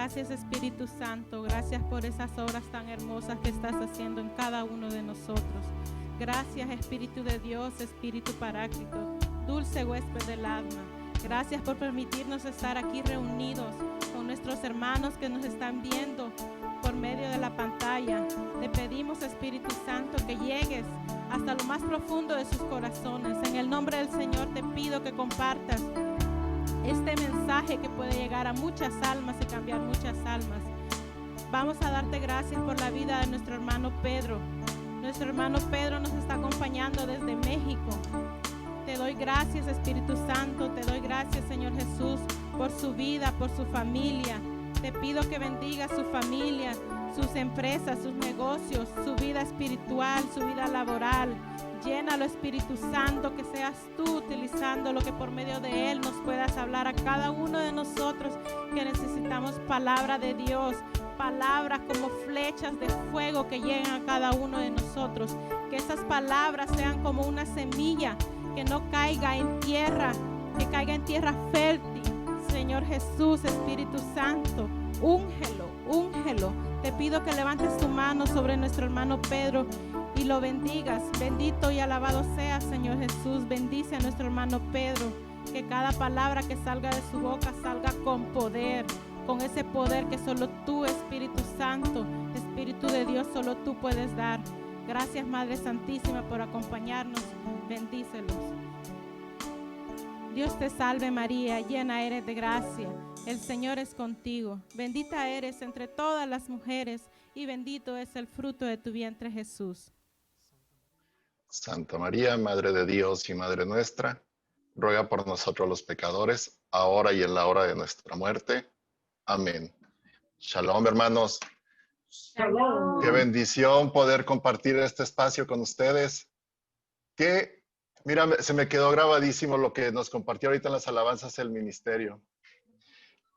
Gracias, Espíritu Santo. Gracias por esas obras tan hermosas que estás haciendo en cada uno de nosotros. Gracias, Espíritu de Dios, Espíritu Paráclito, dulce huésped del alma. Gracias por permitirnos estar aquí reunidos con nuestros hermanos que nos están viendo por medio de la pantalla. Te pedimos, Espíritu Santo, que llegues hasta lo más profundo de sus corazones. En el nombre del Señor te pido que compartas este mensaje que puede llegar a muchas almas y cambiar muchas almas. Vamos a darte gracias por la vida de nuestro hermano Pedro. Nuestro hermano Pedro nos está acompañando desde México. Te doy gracias, Espíritu Santo. Te doy gracias, Señor Jesús, por su vida, por su familia. Te pido que bendiga su familia, sus empresas, sus negocios, su vida espiritual, su vida laboral. Llénalo, Espíritu Santo, que seas tú utilizando lo que por medio de Él nos puedas hablar a cada uno de nosotros que necesitamos palabra de Dios, palabras como flechas de fuego que lleguen a cada uno de nosotros. Que esas palabras sean como una semilla que no caiga en tierra, que caiga en tierra fértil. Señor Jesús, Espíritu Santo, úngelo, úngelo. Te pido que levantes tu mano sobre nuestro hermano Pedro y lo bendigas. Bendito y alabado sea, Señor Jesús. Bendice a nuestro hermano Pedro. Que cada palabra que salga de su boca salga con poder, con ese poder que solo tú, Espíritu Santo, Espíritu de Dios, solo tú puedes dar. Gracias, Madre Santísima, por acompañarnos. Bendícelos. Dios te salve María, llena eres de gracia. El Señor es contigo. Bendita eres entre todas las mujeres y bendito es el fruto de tu vientre, Jesús. Santa María, Madre de Dios y Madre nuestra, ruega por nosotros los pecadores, ahora y en la hora de nuestra muerte. Amén. Shalom, hermanos. Shalom. Qué bendición poder compartir este espacio con ustedes. Mira, se me quedó grabadísimo lo que nos compartió ahorita en las alabanzas el ministerio.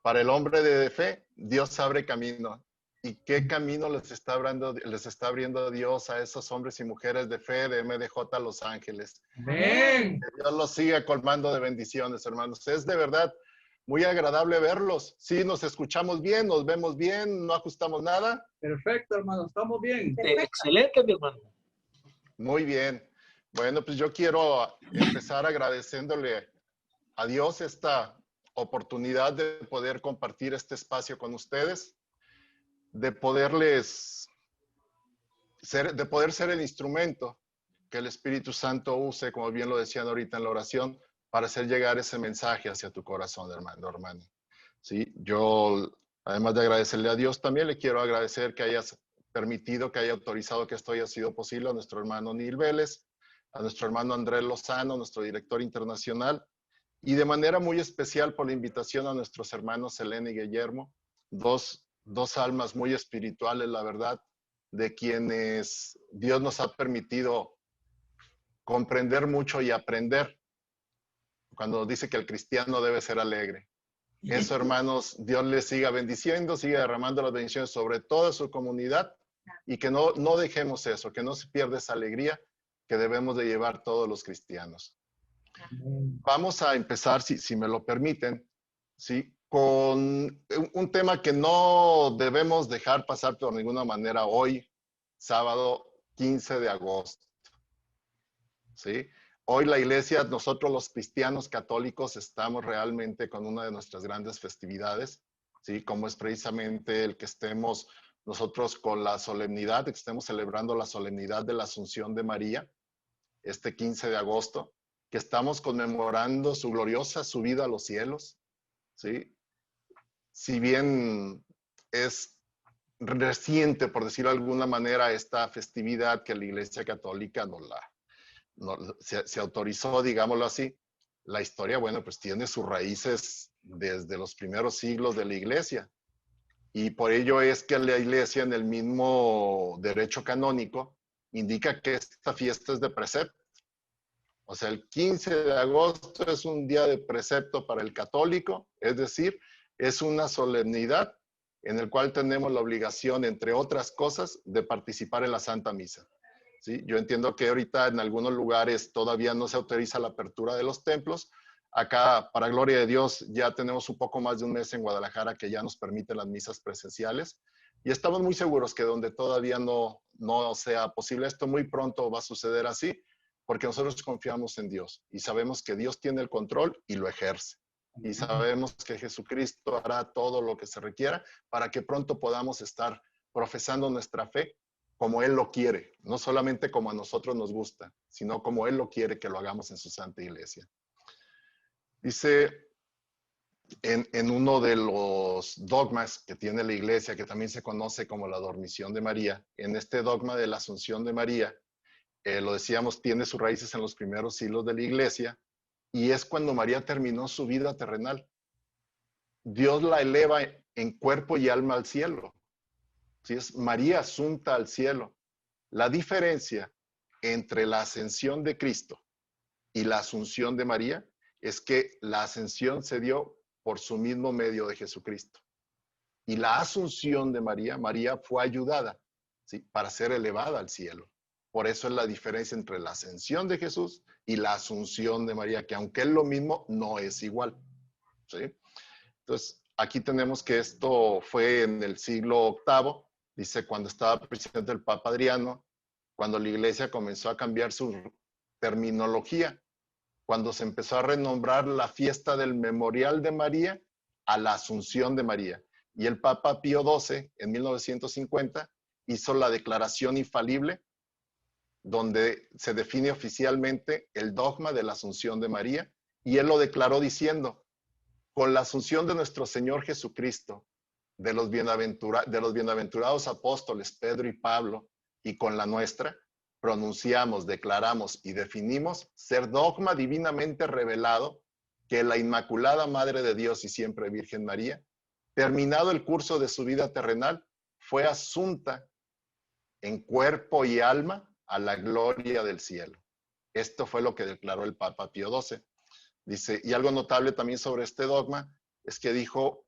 Para el hombre de fe, Dios abre camino. ¿Y qué camino les está abriendo Dios a esos hombres y mujeres de fe de MDJ Los Ángeles? Amén. Que Dios los siga colmando de bendiciones, hermanos. Es de verdad muy agradable verlos. Sí, nos escuchamos bien, nos vemos bien, no ajustamos nada. Perfecto, hermano, estamos bien. Excelente, mi hermano. Muy bien. Bueno, pues yo quiero empezar agradeciéndole a Dios esta oportunidad de poder compartir este espacio con ustedes, de poder ser el instrumento que el Espíritu Santo use, como bien lo decían ahorita en la oración, para hacer llegar ese mensaje hacia tu corazón, hermano. Sí, yo, además de agradecerle a Dios, también le quiero agradecer que hayas permitido, que haya autorizado que esto haya sido posible a nuestro hermano Neil Vélez, a nuestro hermano Andrés Lozano, nuestro director internacional, y de manera muy especial por la invitación a nuestros hermanos Selena y Guillermo, dos almas muy espirituales, la verdad, de quienes Dios nos ha permitido comprender mucho y aprender. Cuando dice que el cristiano debe ser alegre. Eso, hermanos, Dios les siga bendiciendo, siga derramando las bendiciones sobre toda su comunidad y que no dejemos eso, que no se pierda esa alegría que debemos de llevar todos los cristianos. Vamos a empezar, si me lo permiten, ¿sí? Con un tema que no debemos dejar pasar por ninguna manera hoy, sábado 15 de agosto. ¿Sí? Hoy la iglesia, nosotros los cristianos católicos, estamos realmente con una de nuestras grandes festividades, ¿sí? Como es precisamente el que estemos nosotros con la solemnidad, que estemos celebrando la solemnidad de la Asunción de María, este 15 de agosto, que estamos conmemorando su gloriosa subida a los cielos, ¿sí? Si bien es reciente, por decirlo de alguna manera, esta festividad que la Iglesia Católica se autorizó, digámoslo así, la historia, bueno, pues tiene sus raíces desde los primeros siglos de la Iglesia. Y por ello es que la Iglesia, en el mismo derecho canónico, indica que esta fiesta es de precepto. O sea, el 15 de agosto es un día de precepto para el católico, es decir, es una solemnidad en el cual tenemos la obligación, entre otras cosas, de participar en la Santa Misa. ¿Sí? Yo entiendo que ahorita en algunos lugares todavía no se autoriza la apertura de los templos. Acá, para gloria de Dios, ya tenemos un poco más de un mes en Guadalajara que ya nos permiten las misas presenciales y estamos muy seguros que donde todavía no sea posible esto, muy pronto va a suceder así, porque nosotros confiamos en Dios y sabemos que Dios tiene el control y lo ejerce. Y sabemos que Jesucristo hará todo lo que se requiera para que pronto podamos estar profesando nuestra fe como Él lo quiere, no solamente como a nosotros nos gusta, sino como Él lo quiere que lo hagamos en su santa iglesia. Dice en uno de los dogmas que tiene la iglesia, que también se conoce como la dormición de María, en este dogma de la Asunción de María, lo decíamos, tiene sus raíces en los primeros siglos de la iglesia, y es cuando María terminó su vida terrenal. Dios la eleva en cuerpo y alma al cielo. ¿Sí? Es María asunta al cielo. La diferencia entre la ascensión de Cristo y la asunción de María es que la ascensión se dio por su mismo medio de Jesucristo. Y la asunción de María, María fue ayudada, ¿sí?, para ser elevada al cielo. Por eso es la diferencia entre la ascensión de Jesús y la asunción de María, que aunque es lo mismo, no es igual. ¿Sí? Entonces, aquí tenemos que esto fue en el siglo VIII, dice, cuando estaba presente el Papa Adriano, cuando la iglesia comenzó a cambiar su terminología, cuando se empezó a renombrar la fiesta del Memorial de María a la Asunción de María. Y el Papa Pío XII, en 1950, hizo la declaración infalible, donde se define oficialmente el dogma de la Asunción de María, y él lo declaró diciendo, con la asunción de nuestro Señor Jesucristo, de los bienaventurados apóstoles Pedro y Pablo, y con la nuestra, pronunciamos, declaramos y definimos ser dogma divinamente revelado que la Inmaculada Madre de Dios y siempre Virgen María, terminado el curso de su vida terrenal, fue asunta en cuerpo y alma a la gloria del cielo. Esto fue lo que declaró el Papa Pío XII. Dice, y algo notable también sobre este dogma es que dijo,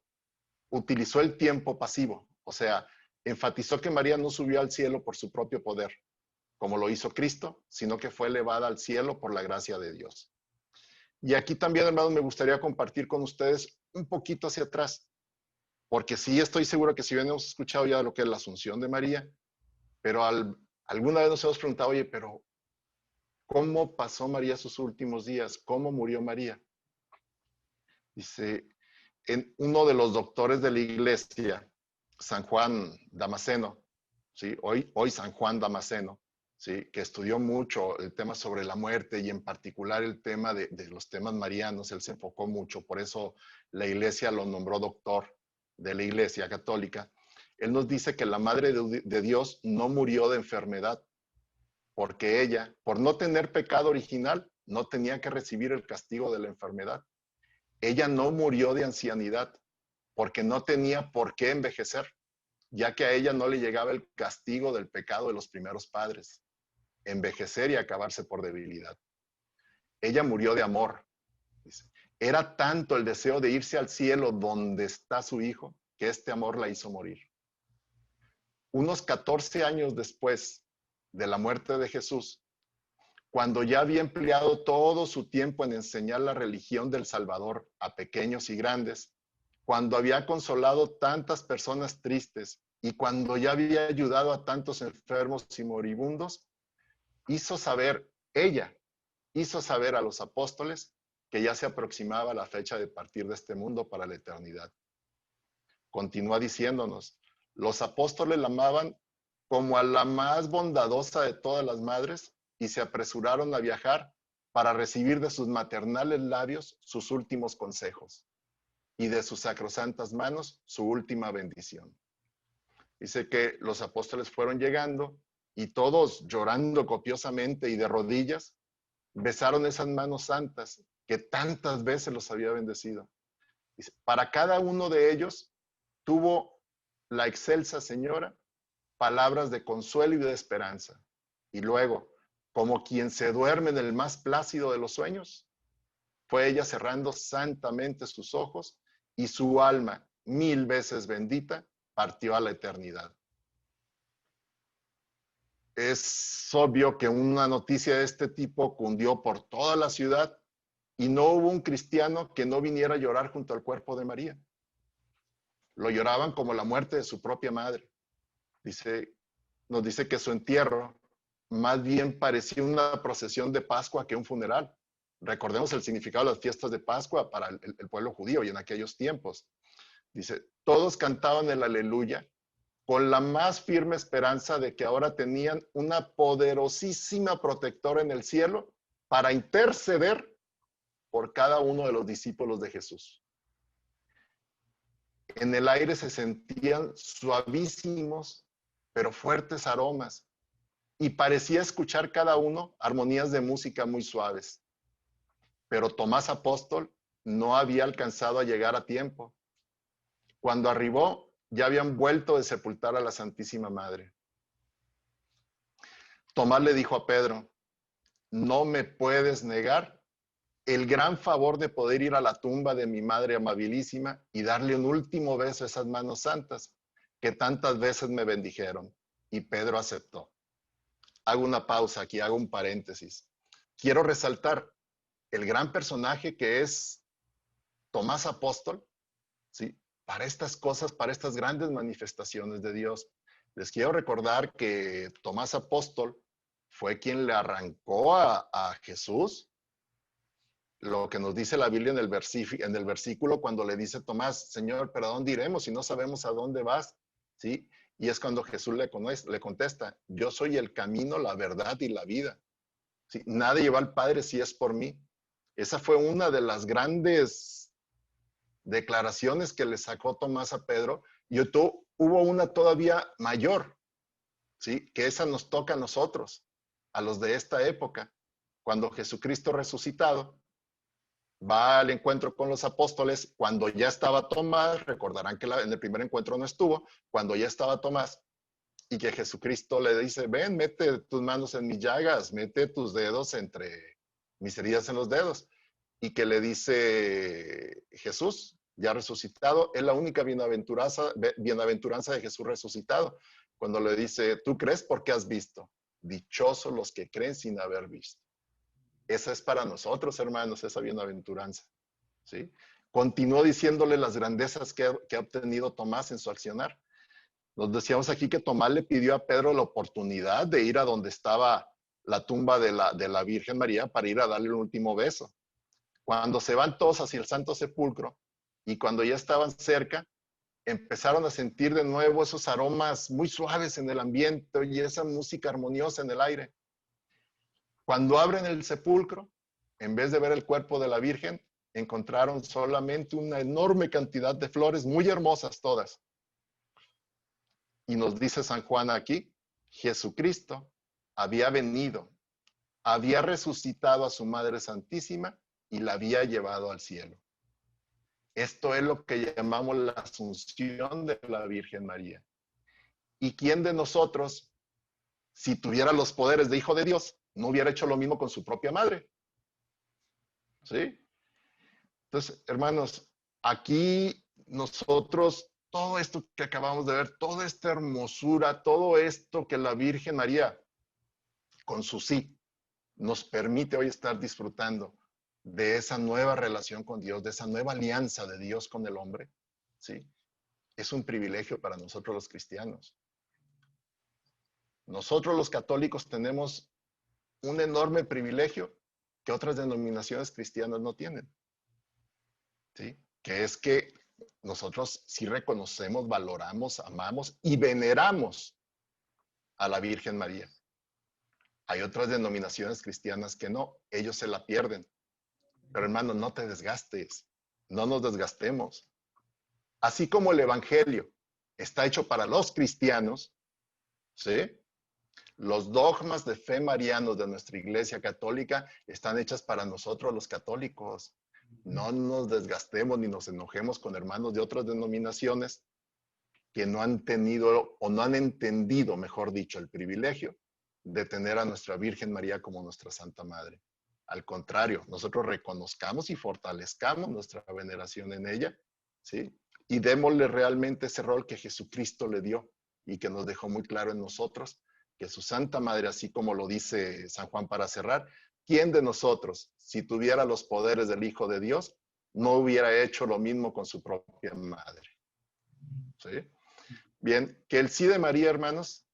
utilizó el tiempo pasivo, o sea, enfatizó que María no subió al cielo por su propio poder, como lo hizo Cristo, sino que fue elevada al cielo por la gracia de Dios. Y aquí también, hermanos, me gustaría compartir con ustedes un poquito hacia atrás, porque sí estoy seguro que si bien hemos escuchado ya lo que es la Asunción de María, pero alguna vez nos hemos preguntado, oye, pero ¿cómo pasó María sus últimos días? ¿Cómo murió María? Dice, en uno de los doctores de la iglesia, San Juan Damasceno, ¿sí? Hoy San Juan Damasceno, ¿sí?, que estudió mucho el tema sobre la muerte y en particular el tema de los temas marianos, él se enfocó mucho, por eso la iglesia lo nombró doctor de la iglesia católica. Él nos dice que la Madre de Dios no murió de enfermedad, porque ella, por no tener pecado original, no tenía que recibir el castigo de la enfermedad. Ella no murió de ancianidad, porque no tenía por qué envejecer, ya que a ella no le llegaba el castigo del pecado de los primeros padres, envejecer y acabarse por debilidad. Ella murió de amor. Dice, era tanto el deseo de irse al cielo donde está su hijo, que este amor la hizo morir. Unos 14 años después de la muerte de Jesús, cuando ya había empleado todo su tiempo en enseñar la religión del Salvador a pequeños y grandes, cuando había consolado tantas personas tristes y cuando ya había ayudado a tantos enfermos y moribundos, ella hizo saber a los apóstoles que ya se aproximaba la fecha de partir de este mundo para la eternidad. Continúa diciéndonos, los apóstoles la amaban como a la más bondadosa de todas las madres y se apresuraron a viajar para recibir de sus maternales labios sus últimos consejos y de sus sacrosantas manos su última bendición. Dice que los apóstoles fueron llegando y todos llorando copiosamente y de rodillas, besaron esas manos santas que tantas veces los había bendecido. Dice, para cada uno de ellos tuvo la excelsa señora palabras de consuelo y de esperanza. Y luego, como quien se duerme en el más plácido de los sueños, fue ella cerrando santamente sus ojos y su alma, 1000 veces bendita, partió a la eternidad. Es obvio que una noticia de este tipo cundió por toda la ciudad Y no hubo un cristiano que no viniera a llorar junto al cuerpo de María. Lo lloraban como la muerte de su propia madre. Nos dice que su entierro más bien parecía una procesión de Pascua que un funeral. Recordemos el significado de las fiestas de Pascua para el pueblo judío y en aquellos tiempos. Dice, todos cantaban el aleluya con la más firme esperanza de que ahora tenían una poderosísima protectora en el cielo para interceder por cada uno de los discípulos de Jesús. En el aire se sentían suavísimos, pero fuertes aromas, y parecía escuchar cada uno armonías de música muy suaves. Pero Tomás apóstol no había alcanzado a llegar a tiempo. Cuando arribó, ya habían vuelto de sepultar a la Santísima Madre. Tomás le dijo a Pedro, no me puedes negar el gran favor de poder ir a la tumba de mi madre amabilísima y darle un último beso a esas manos santas que tantas veces me bendijeron. Y Pedro aceptó. Hago una pausa aquí, hago un paréntesis. Quiero resaltar el gran personaje que es Tomás apóstol, ¿sí? Para estas cosas, para estas grandes manifestaciones de Dios. Les quiero recordar que Tomás apóstol fue quien le arrancó a Jesús lo que nos dice la Biblia en el versículo cuando le dice Tomás, Señor, ¿pero a dónde iremos si no sabemos a dónde vas? ¿Sí? Y es cuando Jesús le contesta, yo soy el camino, la verdad y la vida. ¿Sí? Nadie lleva al Padre si es por mí. Esa fue una de las declaraciones que le sacó Tomás a Pedro. Y hubo una todavía mayor, ¿sí? Que esa nos toca a nosotros, a los de esta época, cuando Jesucristo resucitado va al encuentro con los apóstoles, cuando ya estaba Tomás, recordarán que en el primer encuentro no estuvo, cuando ya estaba Tomás, y que Jesucristo le dice, ven, mete tus manos en mis llagas, mete tus dedos entre mis heridas en los dedos, y que le dice Jesús, ya resucitado, es la única bienaventuranza de Jesús resucitado, cuando le dice, ¿tú crees porque has visto? Dichosos los que creen sin haber visto. Esa es para nosotros, hermanos, esa bienaventuranza, ¿sí? Continuó diciéndole las grandezas que ha obtenido Tomás en su accionar. Nos decíamos aquí que Tomás le pidió a Pedro la oportunidad de ir a donde estaba la tumba de la Virgen María para ir a darle un último beso. Cuando se van todos hacia el Santo Sepulcro y cuando ya estaban cerca, empezaron a sentir de nuevo esos aromas muy suaves en el ambiente y esa música armoniosa en el aire. Cuando abren el sepulcro, en vez de ver el cuerpo de la Virgen, encontraron solamente una enorme cantidad de flores, muy hermosas todas. Y nos dice San Juan aquí, Jesucristo había venido, había resucitado a su Madre Santísima y la había llevado al cielo. Esto es lo que llamamos la asunción de la Virgen María. ¿Y quién de nosotros, si tuviera los poderes de hijo de Dios, no hubiera hecho lo mismo con su propia madre? ¿Sí? Entonces, hermanos, aquí nosotros, todo esto que acabamos de ver, toda esta hermosura, todo esto que la Virgen María, con su sí, nos permite hoy estar disfrutando de esa nueva relación con Dios, de esa nueva alianza de Dios con el hombre, ¿sí? Es un privilegio para nosotros los cristianos. Nosotros los católicos tenemos un enorme privilegio que otras denominaciones cristianas no tienen, ¿sí? Que es que nosotros sí reconocemos, valoramos, amamos y veneramos a la Virgen María. Hay otras denominaciones cristianas que no, ellos se la pierden. Pero hermano, no te desgastes, no nos desgastemos. Así como el Evangelio está hecho para los cristianos, ¿sí? Los dogmas de fe marianos de nuestra Iglesia Católica están hechas para nosotros los católicos. No nos desgastemos ni nos enojemos con hermanos de otras denominaciones que no han tenido o no han entendido, mejor dicho, el privilegio de tener a nuestra Virgen María como nuestra Santa Madre. Al contrario, nosotros reconozcamos y fortalezcamos nuestra veneración en ella, ¿sí? Y démosle realmente ese rol que Jesucristo le dio y que nos dejó muy claro en nosotros, que su Santa Madre, así como lo dice San Juan para cerrar, ¿quién de nosotros, si tuviera los poderes del Hijo de Dios, no hubiera hecho lo mismo con su propia madre? ¿Sí? Bien, que el sí de María, hermanos,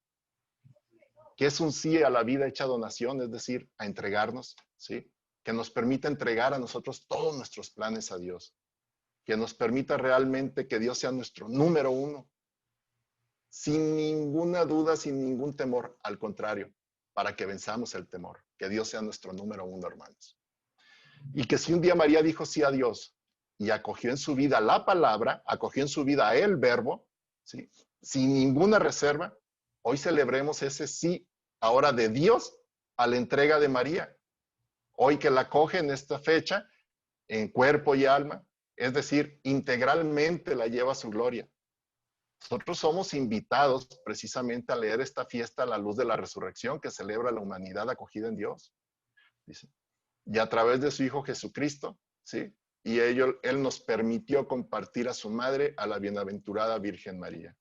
que es un sí a la vida hecha donación, es decir, a entregarnos, ¿sí? Que nos permita entregar a nosotros todos nuestros planes a Dios, que nos permita realmente que Dios sea nuestro número uno, sin ninguna duda, sin ningún temor, al contrario, para que venzamos el temor, que Dios sea nuestro número uno, hermanos. Y que si un día María dijo sí a Dios y acogió en su vida la palabra, acogió en su vida el verbo, ¿sí? Sin ninguna reserva, hoy celebremos ese sí ahora de Dios a la entrega de María. Hoy que la acoge en esta fecha, en cuerpo y alma, es decir, integralmente la lleva a su gloria. Nosotros somos invitados precisamente a leer esta fiesta a la luz de la resurrección que celebra la humanidad acogida en Dios. Dice, y a través de su Hijo Jesucristo, ¿sí? Y Él nos permitió compartir a su madre, a la bienaventurada Virgen María.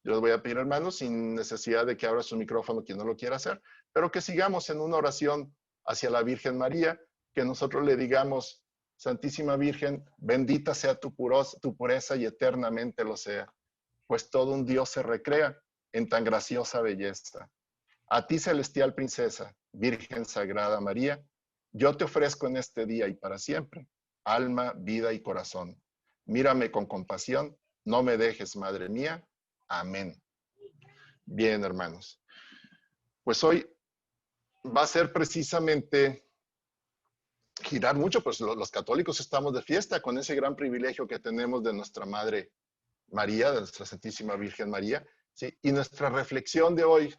Yo les voy a pedir, hermanos, sin necesidad de que abra su micrófono quien no lo quiera hacer, pero que sigamos en una oración hacia la Virgen María, que nosotros le digamos, Santísima Virgen, bendita sea tu pureza y eternamente lo sea, pues todo un Dios se recrea en tan graciosa belleza. A ti, celestial princesa, Virgen Sagrada María, yo te ofrezco en este día y para siempre, alma, vida y corazón. Mírame con compasión, no me dejes, Madre mía. Amén. Bien, hermanos. Pues hoy va a ser precisamente girar mucho, pues los católicos estamos de fiesta con ese gran privilegio que tenemos de nuestra Madre María, de nuestra Santísima Virgen María, ¿sí? Y nuestra reflexión de hoy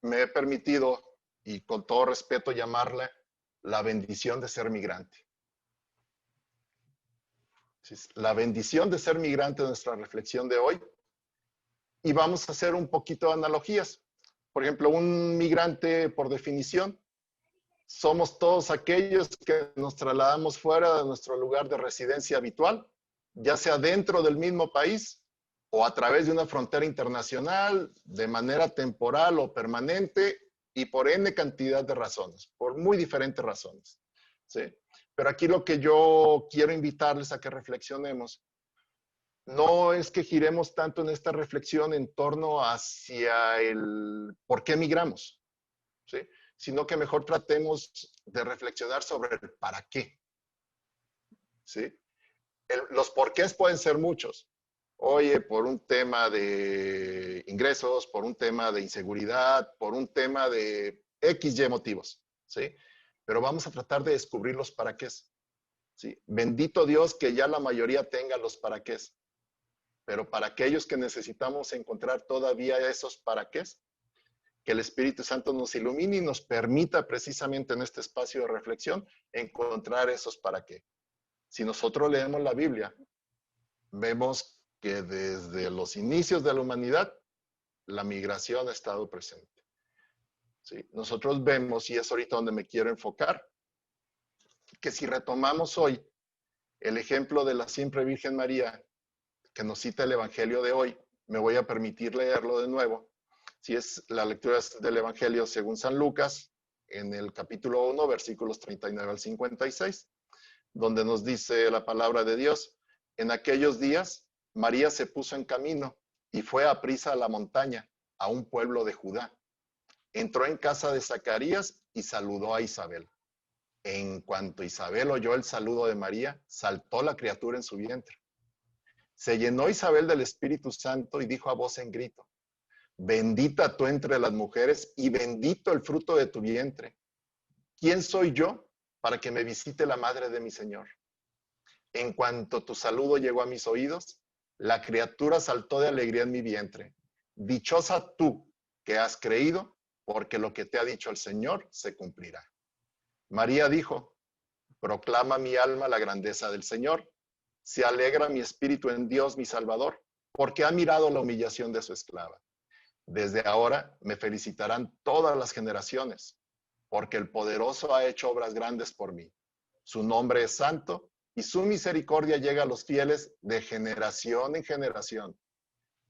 me he permitido, y con todo respeto, llamarla la bendición de ser migrante. ¿Sí? La bendición de ser migrante, nuestra reflexión de hoy. Y vamos a hacer un poquito de analogías. Por ejemplo, un migrante, por definición, somos todos aquellos que nos trasladamos fuera de nuestro lugar de residencia habitual, ya sea dentro del mismo país o a través de una frontera internacional, de manera temporal o permanente, y por N cantidad de razones, por muy diferentes razones. ¿Sí? Pero aquí lo que yo quiero invitarles a que reflexionemos no es que giremos tanto en esta reflexión en torno hacia el por qué migramos, ¿sí? Sino que mejor tratemos de reflexionar sobre el para qué. ¿Sí? Los porqués pueden ser muchos. Oye, por un tema de ingresos, por un tema de inseguridad, por un tema de XY motivos, ¿sí? Pero vamos a tratar de descubrir los para qué. ¿Sí? Bendito Dios que ya la mayoría tenga los para qué. Pero para aquellos que necesitamos encontrar todavía esos para qué, que el Espíritu Santo nos ilumine y nos permita precisamente en este espacio de reflexión encontrar esos para qué. Si nosotros leemos la Biblia, vemos que desde los inicios de la humanidad, la migración ha estado presente. ¿Sí? Nosotros vemos, y es ahorita donde me quiero enfocar, que si retomamos hoy el ejemplo de la siempre Virgen María, que nos cita el Evangelio de hoy, me voy a permitir leerlo de nuevo. Si es la lectura del Evangelio según San Lucas, en el capítulo 1, versículos 39 al 56, donde nos dice la palabra de Dios, en aquellos días, María se puso en camino y fue aprisa a la montaña, a un pueblo de Judá. Entró en casa de Zacarías y saludó a Isabel. En cuanto Isabel oyó el saludo de María, saltó la criatura en su vientre. Se llenó Isabel del Espíritu Santo y dijo a voz en grito, bendita tú entre las mujeres y bendito el fruto de tu vientre. ¿Quién soy yo para que me visite la madre de mi Señor? En cuanto tu saludo llegó a mis oídos, la criatura saltó de alegría en mi vientre. Dichosa tú que has creído, porque lo que te ha dicho el Señor se cumplirá. María dijo, proclama mi alma la grandeza del Señor. Se alegra mi espíritu en Dios mi Salvador, porque ha mirado la humillación de su esclava. Desde ahora me felicitarán todas las generaciones, porque el poderoso ha hecho obras grandes por mí. Su nombre es santo y su misericordia llega a los fieles de generación en generación.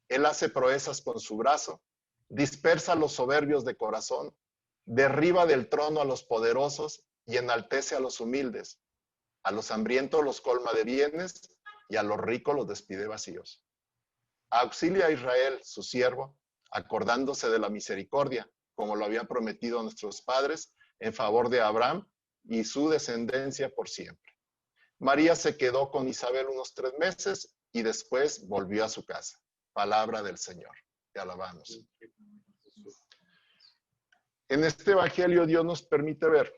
Él hace proezas con su brazo, dispersa a los soberbios de corazón, derriba del trono a los poderosos y enaltece a los humildes. A los hambrientos los colma de bienes y a los ricos los despide vacíos. Auxilia a Israel, su siervo, acordándose de la misericordia, como lo habían prometido a nuestros padres, en favor de Abraham y su descendencia por siempre. María se quedó con Isabel unos 3 meses y después volvió a su casa. Palabra del Señor. Te alabamos. En este evangelio Dios nos permite ver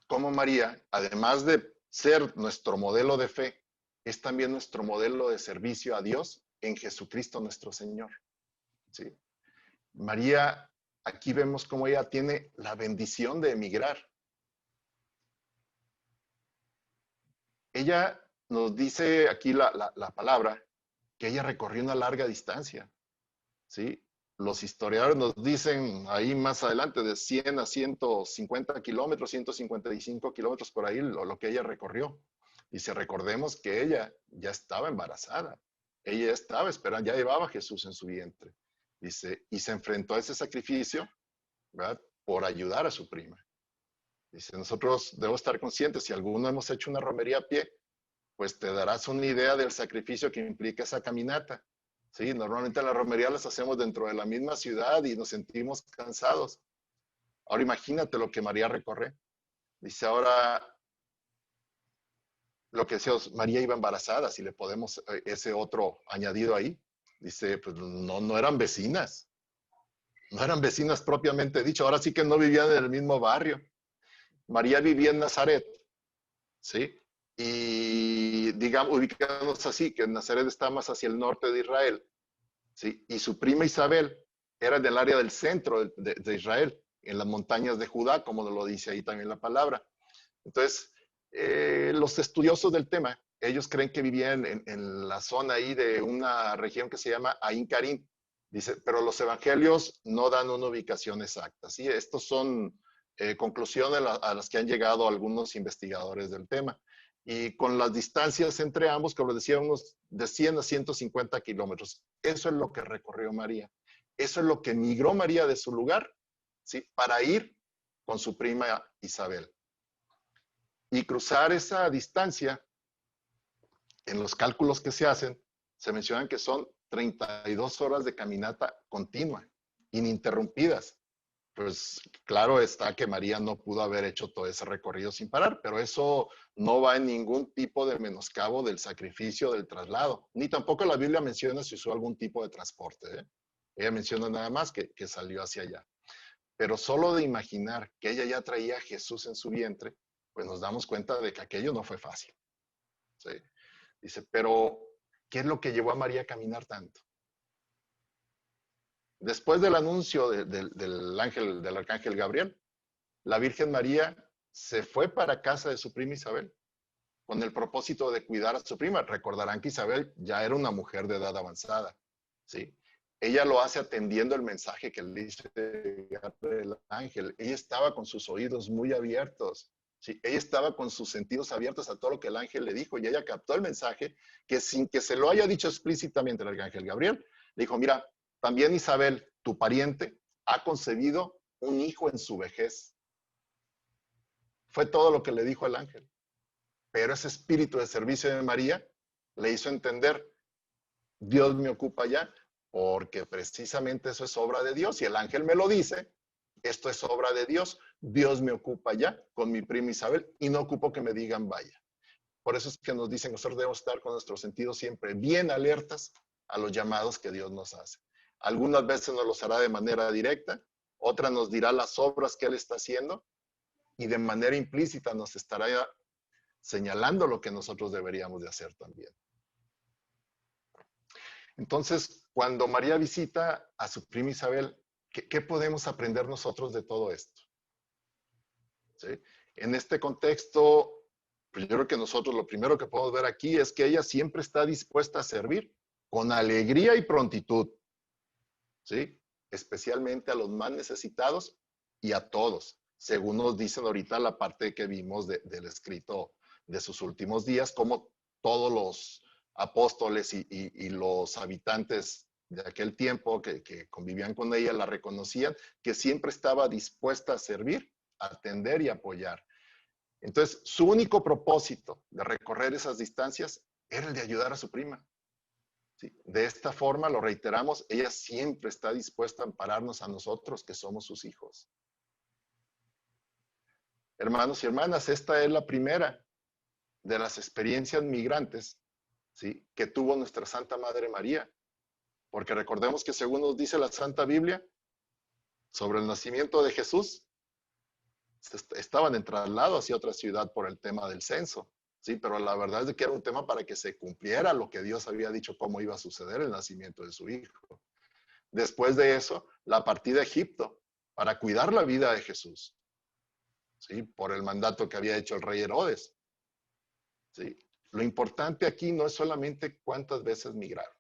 cómo María, además de ser nuestro modelo de fe, es también nuestro modelo de servicio a Dios en Jesucristo nuestro Señor. ¿Sí? María, aquí vemos cómo ella tiene la bendición de emigrar. Ella nos dice aquí la palabra que ella recorrió una larga distancia. ¿Sí? Los historiadores nos dicen ahí más adelante de 100 a 150 kilómetros, 155 kilómetros por ahí lo que ella recorrió. Y si recordemos que ella ya estaba embarazada, ella ya estaba esperando, ya llevaba a Jesús en su vientre. Dice, y se enfrentó a ese sacrificio, ¿verdad? Por ayudar a su prima. Dice, nosotros debemos estar conscientes, si alguno hemos hecho una romería a pie, pues te darás una idea del sacrificio que implica esa caminata. Sí, normalmente las romerías las hacemos dentro de la misma ciudad y nos sentimos cansados. Ahora imagínate lo que María recorre. Dice ahora, lo que decíamos, María iba embarazada, si le podemos ese otro añadido ahí. Dice, pues no eran vecinas. No eran vecinas propiamente dicho. Ahora sí que no vivían en el mismo barrio. María vivía en Nazaret, ¿sí? Y digamos, ubicándonos así, que Nazaret está más hacia el norte de Israel, ¿sí? Y su prima Isabel era del área del centro de Israel, en las montañas de Judá, como lo dice ahí también la palabra. Entonces, los estudiosos del tema, ellos creen que vivían en la zona ahí de una región que se llama Ain Karim. Dice, pero los evangelios no dan una ubicación exacta, ¿sí? Estos son conclusiones a las que han llegado algunos investigadores del tema. Y con las distancias entre ambos, como les decía, unos de 100 a 150 kilómetros. Eso es lo que recorrió María. Eso es lo que migró María de su lugar, ¿sí? Para ir con su prima Isabel. Y cruzar esa distancia, en los cálculos que se hacen, se mencionan que son 32 horas de caminata continua, ininterrumpidas. Pues claro está que María no pudo haber hecho todo ese recorrido sin parar, pero eso no va en ningún tipo de menoscabo del sacrificio del traslado. Ni tampoco la Biblia menciona si usó algún tipo de transporte, ¿eh? Ella menciona nada más que salió hacia allá. Pero solo de imaginar que ella ya traía a Jesús en su vientre, pues nos damos cuenta de que aquello no fue fácil. ¿Sí? Dice, pero ¿qué es lo que llevó a María a caminar tanto? Después del anuncio del arcángel Gabriel, la Virgen María se fue para casa de su prima Isabel con el propósito de cuidar a su prima. Recordarán que Isabel ya era una mujer de edad avanzada, ¿sí? Ella lo hace atendiendo el mensaje que le dice el ángel. Ella estaba con sus oídos muy abiertos, ¿sí? Ella estaba con sus sentidos abiertos a todo lo que el ángel le dijo y ella captó el mensaje que sin que se lo haya dicho explícitamente el arcángel Gabriel, le dijo, mira, también Isabel, tu pariente, ha concebido un hijo en su vejez. Fue todo lo que le dijo el ángel. Pero ese espíritu de servicio de María le hizo entender, Dios me ocupa ya, porque precisamente eso es obra de Dios. Y el ángel me lo dice, esto es obra de Dios. Dios me ocupa ya con mi prima Isabel y no ocupo que me digan vaya. Por eso es que nos dicen, nosotros debemos estar con nuestros sentidos siempre bien alertas a los llamados que Dios nos hace. Algunas veces nos los hará de manera directa, otras nos dirá las obras que Él está haciendo y de manera implícita nos estará señalando lo que nosotros deberíamos de hacer también. Entonces, cuando María visita a su prima Isabel, ¿qué podemos aprender nosotros de todo esto? ¿Sí? En este contexto, pues yo creo que nosotros lo primero que podemos ver aquí es que ella siempre está dispuesta a servir con alegría y prontitud, ¿sí? Especialmente a los más necesitados y a todos, según nos dicen ahorita la parte que vimos del escrito de sus últimos días, como todos los apóstoles y los habitantes de aquel tiempo que convivían con ella la reconocían, que siempre estaba dispuesta a servir atender y apoyar. Entonces, su único propósito de recorrer esas distancias era el de ayudar a su prima. ¿Sí? De esta forma, lo reiteramos, ella siempre está dispuesta a ampararnos a nosotros que somos sus hijos. Hermanos y hermanas, esta es la primera de las experiencias migrantes, ¿sí?, que tuvo nuestra Santa Madre María. Porque recordemos que según nos dice la Santa Biblia, sobre el nacimiento de Jesús, estaban en traslado hacia otra ciudad por el tema del censo, ¿sí? Pero la verdad es que era un tema para que se cumpliera lo que Dios había dicho cómo iba a suceder el nacimiento de su hijo. Después de eso, la partida a Egipto para cuidar la vida de Jesús, ¿sí?, por el mandato que había hecho el rey Herodes, ¿sí? Lo importante aquí no es solamente cuántas veces migraron,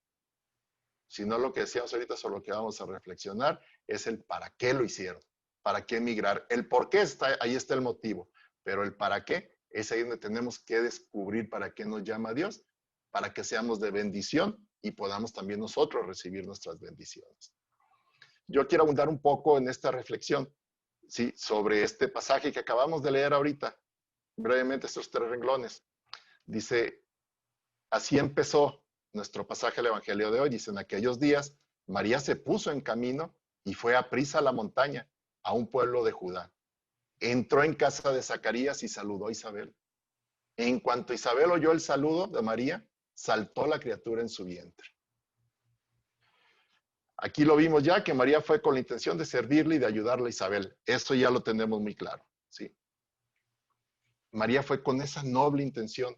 sino lo que decíamos ahorita sobre lo que vamos a reflexionar, es el para qué lo hicieron, para qué migrar. El por qué ahí está el motivo, pero el para qué es ahí donde tenemos que descubrir para qué nos llama Dios, para que seamos de bendición y podamos también nosotros recibir nuestras bendiciones. Yo quiero abundar un poco en esta reflexión, ¿sí?, sobre este pasaje que acabamos de leer ahorita, brevemente estos 3 renglones. Dice, así empezó nuestro pasaje del Evangelio de hoy. Dice, en aquellos días, María se puso en camino y fue aprisa a la montaña, a un pueblo de Judá. Entró en casa de Zacarías y saludó a Isabel. En cuanto Isabel oyó el saludo de María, saltó la criatura en su vientre. Aquí lo vimos ya, que María fue con la intención de servirle y de ayudarle a Isabel. Eso ya lo tenemos muy claro, ¿sí? María fue con esa noble intención,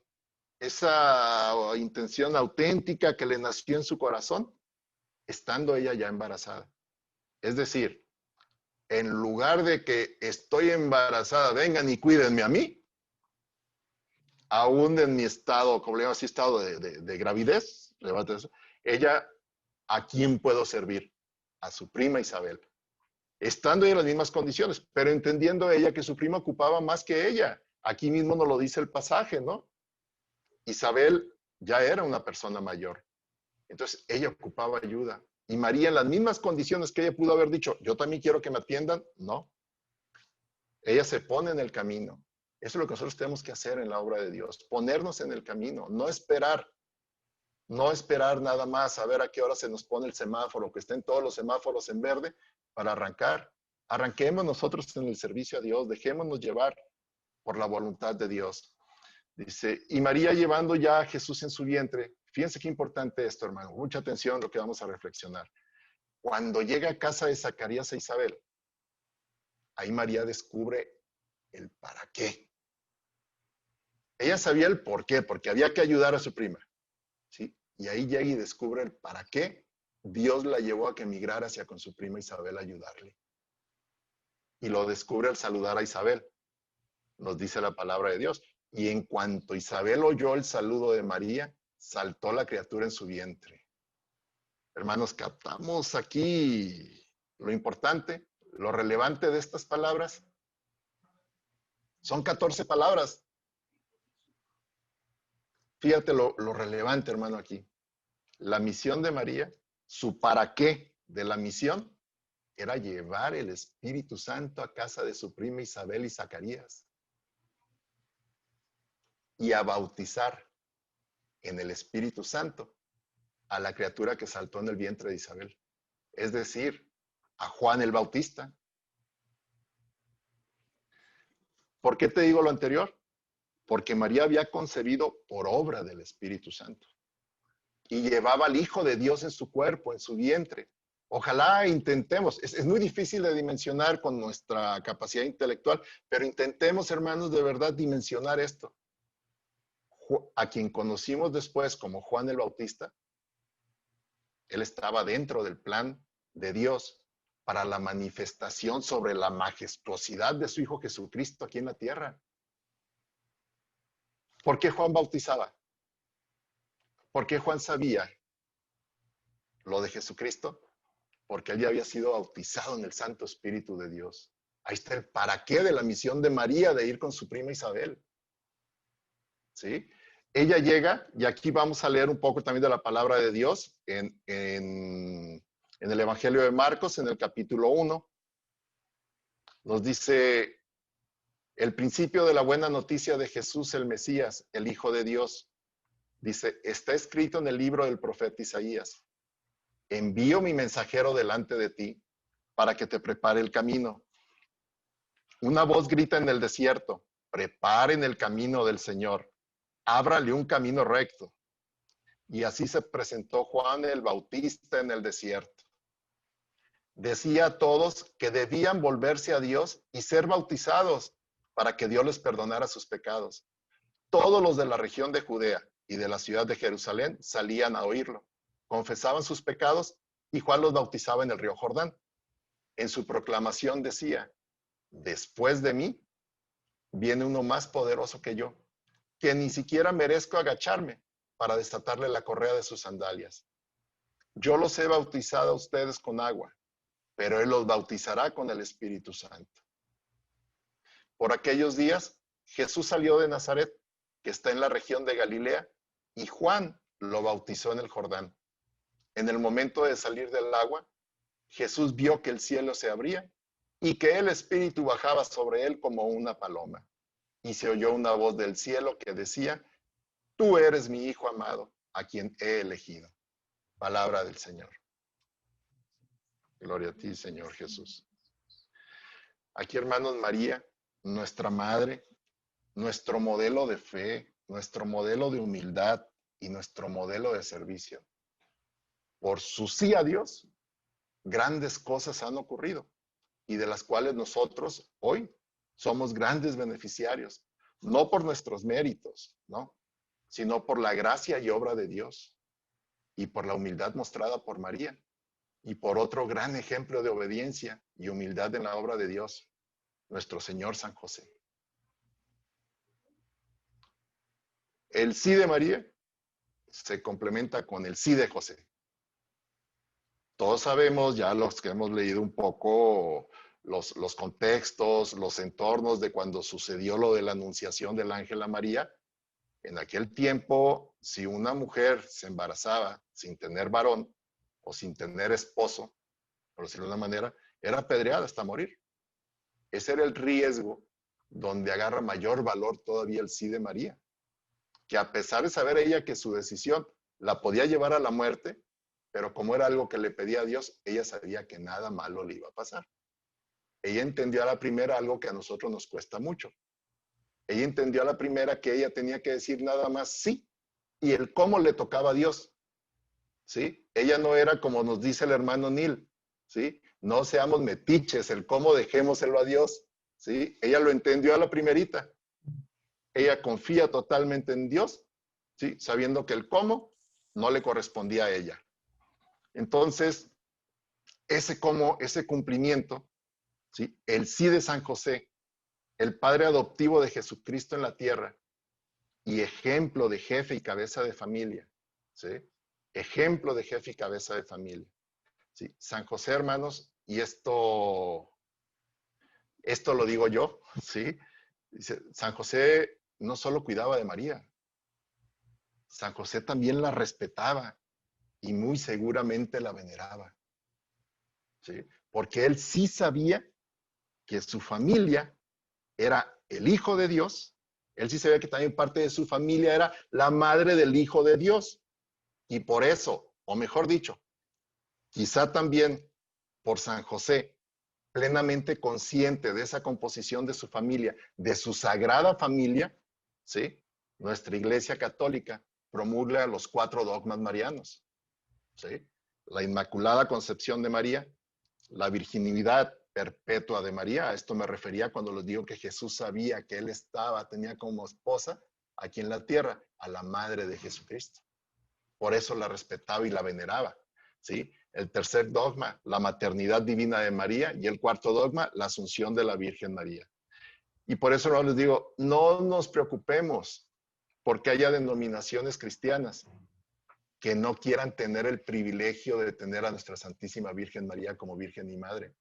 esa intención auténtica que le nació en su corazón, estando ella ya embarazada. Es decir, en lugar de que estoy embarazada, vengan y cuídenme a mí, aún en mi estado, como le llamo así, estado de gravidez, ella, ¿a quién puedo servir? A su prima Isabel. Estando en las mismas condiciones, pero entendiendo ella que su prima ocupaba más que ella. Aquí mismo nos lo dice el pasaje, ¿no? Isabel ya era una persona mayor. Entonces, ella ocupaba ayuda. Y María, en las mismas condiciones que ella pudo haber dicho, yo también quiero que me atiendan, no. Ella se pone en el camino. Eso es lo que nosotros tenemos que hacer en la obra de Dios. Ponernos en el camino, no esperar. No esperar nada más a ver a qué hora se nos pone el semáforo, que estén todos los semáforos en verde para arrancar. Arranquemos nosotros en el servicio a Dios, dejémonos llevar por la voluntad de Dios. Dice, y María llevando ya a Jesús en su vientre. Fíjense qué importante esto, hermano. Mucha atención lo que vamos a reflexionar. Cuando llega a casa de Zacarías e Isabel, ahí María descubre el para qué. Ella sabía el por qué, porque había que ayudar a su prima, ¿sí? Y ahí llega y descubre el para qué Dios la llevó a que emigrara hacia con su prima Isabel a ayudarle. Y lo descubre al saludar a Isabel. Nos dice la palabra de Dios. Y en cuanto Isabel oyó el saludo de María, saltó la criatura en su vientre. Hermanos, captamos aquí lo importante, lo relevante de estas palabras. Son 14 palabras. Fíjate lo relevante, hermano, aquí. La misión de María, su para qué de la misión, era llevar el Espíritu Santo a casa de su prima Isabel y Zacarías. Y a bautizar en el Espíritu Santo a la criatura que saltó en el vientre de Isabel. Es decir, a Juan el Bautista. ¿Por qué te digo lo anterior? Porque María había concebido por obra del Espíritu Santo. Y llevaba al Hijo de Dios en su cuerpo, en su vientre. Ojalá intentemos, es muy difícil de dimensionar con nuestra capacidad intelectual, pero intentemos, hermanos, de verdad dimensionar esto. A quien conocimos después como Juan el Bautista, él estaba dentro del plan de Dios para la manifestación sobre la majestuosidad de su Hijo Jesucristo aquí en la tierra. ¿Por qué Juan bautizaba? ¿Por qué Juan sabía lo de Jesucristo? Porque él ya había sido bautizado en el Santo Espíritu de Dios. Ahí está el para qué de la misión de María de ir con su prima Isabel. ¿Sí? Ella llega, y aquí vamos a leer un poco también de la palabra de Dios en el Evangelio de Marcos, en el capítulo 1. Nos dice El principio de la buena noticia de Jesús, el Mesías, el Hijo de Dios. Dice, está escrito en el libro del profeta Isaías. Envío mi mensajero delante de ti para que te prepare el camino. Una voz grita en el desierto, preparen el camino del Señor, ábrale un camino recto. Y así se presentó Juan el Bautista en el desierto. Decía a todos que debían volverse a Dios y ser bautizados para que Dios les perdonara sus pecados. Todos los de la región de Judea y de la ciudad de Jerusalén salían a oírlo. Confesaban sus pecados y Juan los bautizaba en el río Jordán. En su proclamación decía, después de mí viene uno más poderoso que yo, que ni siquiera merezco agacharme para desatarle la correa de sus sandalias. Yo los he bautizado a ustedes con agua, pero él los bautizará con el Espíritu Santo. Por aquellos días, Jesús salió de Nazaret, que está en la región de Galilea, y Juan lo bautizó en el Jordán. En el momento de salir del agua, Jesús vio que el cielo se abría y que el Espíritu bajaba sobre él como una paloma. Y se oyó una voz del cielo que decía, tú eres mi Hijo amado, a quien he elegido. Palabra del Señor. Gloria a ti, Señor Jesús. Aquí, hermanos, María, nuestra madre, nuestro modelo de fe, nuestro modelo de humildad y nuestro modelo de servicio. Por su sí a Dios, grandes cosas han ocurrido y de las cuales nosotros hoy somos grandes beneficiarios, no por nuestros méritos, ¿no? Sino por la gracia y obra de Dios y por la humildad mostrada por María y por otro gran ejemplo de obediencia y humildad en la obra de Dios, nuestro Señor San José. El sí de María se complementa con el sí de José. Todos sabemos, ya los que hemos leído un poco los contextos, los entornos de cuando sucedió lo de la anunciación del ángel a María. En aquel tiempo, si una mujer se embarazaba sin tener varón o sin tener esposo, por decirlo de una manera, era apedreada hasta morir. Ese era el riesgo donde agarra mayor valor todavía el sí de María, que a pesar de saber ella que su decisión la podía llevar a la muerte, pero como era algo que le pedía a Dios, ella sabía que nada malo le iba a pasar. Ella entendió a la primera algo que a nosotros nos cuesta mucho. Ella entendió a la primera que ella tenía que decir nada más sí, y el cómo le tocaba a Dios, ¿sí? Ella no era como nos dice el hermano Neil, ¿sí? No seamos metiches, el cómo dejémoselo a Dios, ¿sí? Ella lo entendió a la primerita. Ella confía totalmente en Dios, ¿sí? Sabiendo que el cómo no le correspondía a ella. Entonces, ese cómo, ese cumplimiento, ¿sí? El sí de San José, el padre adoptivo de Jesucristo en la tierra y ejemplo de jefe y cabeza de familia, ¿sí? Ejemplo de jefe y cabeza de familia, ¿sí? San José, hermanos, y esto lo digo yo, ¿sí? Dice, San José no solo cuidaba de María, San José también la respetaba y muy seguramente la veneraba, ¿sí? Porque él sí sabía que su familia era el Hijo de Dios. Él sí sabía que también parte de su familia era la madre del Hijo de Dios. Y por eso, o mejor dicho, quizá también por San José, plenamente consciente de esa composición de su familia, de su sagrada familia, ¿sí? Nuestra Iglesia Católica promulga los 4 dogmas marianos, ¿sí? La Inmaculada Concepción de María, la virginidad perpetua de María. A esto me refería cuando les digo que Jesús sabía que él tenía como esposa aquí en la tierra a la madre de Jesucristo. Por eso la respetaba y la veneraba, ¿sí? El tercer dogma, la maternidad divina de María, y el cuarto dogma, la asunción de la Virgen María. Y por eso no les digo, no nos preocupemos porque haya denominaciones cristianas que no quieran tener el privilegio de tener a nuestra Santísima Virgen María como Virgen y Madre.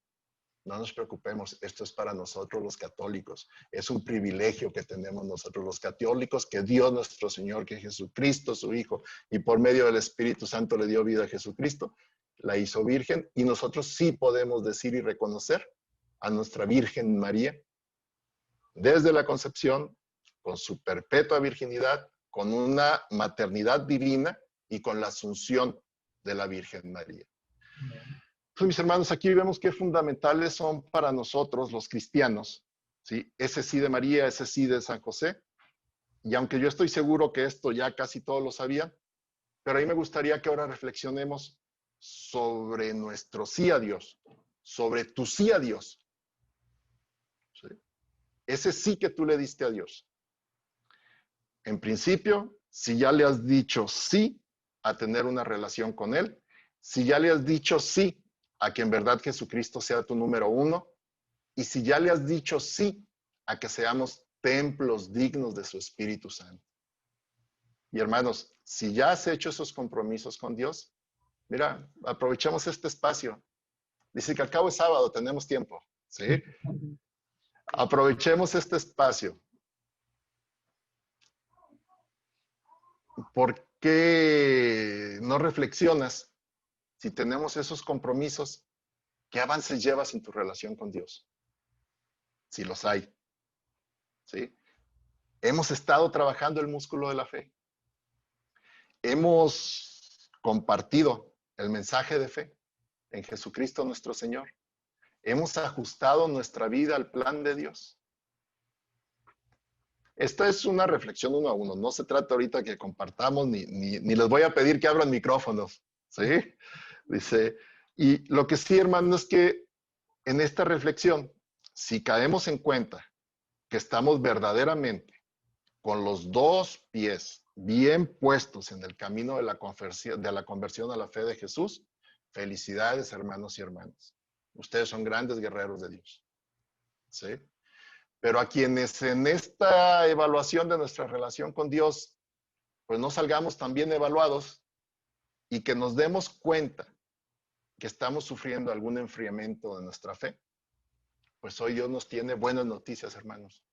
No nos preocupemos, esto es para nosotros los católicos. Es un privilegio que tenemos nosotros los católicos, que Dios nuestro Señor, que Jesucristo, su Hijo, y por medio del Espíritu Santo le dio vida a Jesucristo, la hizo virgen, y nosotros sí podemos decir y reconocer a nuestra Virgen María desde la concepción, con su perpetua virginidad, con una maternidad divina y con la asunción de la Virgen María. Entonces, mis hermanos, aquí vemos qué fundamentales son para nosotros los cristianos, ¿sí? Ese sí de María, ese sí de San José. Y aunque yo estoy seguro que esto ya casi todos lo sabían, pero ahí me gustaría que ahora reflexionemos sobre nuestro sí a Dios, sobre tu sí a Dios. ¿Sí? Ese sí que tú le diste a Dios. En principio, si ya le has dicho sí a tener una relación con Él, si ya le has dicho sí a que en verdad Jesucristo sea tu número uno, y si ya le has dicho sí a que seamos templos dignos de su Espíritu Santo. Y hermanos, si ya has hecho esos compromisos con Dios, mira, aprovechemos este espacio. Dice que al cabo es sábado, tenemos tiempo, ¿sí? Aprovechemos este espacio. ¿Por qué no reflexionas si tenemos esos compromisos? ¿Qué avances llevas en tu relación con Dios? Si los hay, ¿sí? Hemos estado trabajando el músculo de la fe. Hemos compartido el mensaje de fe en Jesucristo nuestro Señor. Hemos ajustado nuestra vida al plan de Dios. Esta es una reflexión uno a uno. No se trata ahorita que compartamos, ni les voy a pedir que abran micrófonos, ¿sí? Dice, y lo que sí, hermano, es que en esta reflexión, si caemos en cuenta que estamos verdaderamente con los dos pies bien puestos en el camino de la conversión a la fe de Jesús, felicidades, hermanos y hermanas. Ustedes son grandes guerreros de Dios, ¿sí? Pero a quienes en esta evaluación de nuestra relación con Dios, pues no salgamos tan bien evaluados y que nos demos cuenta que estamos sufriendo algún enfriamiento de nuestra fe, pues hoy Dios nos tiene buenas noticias, hermanos.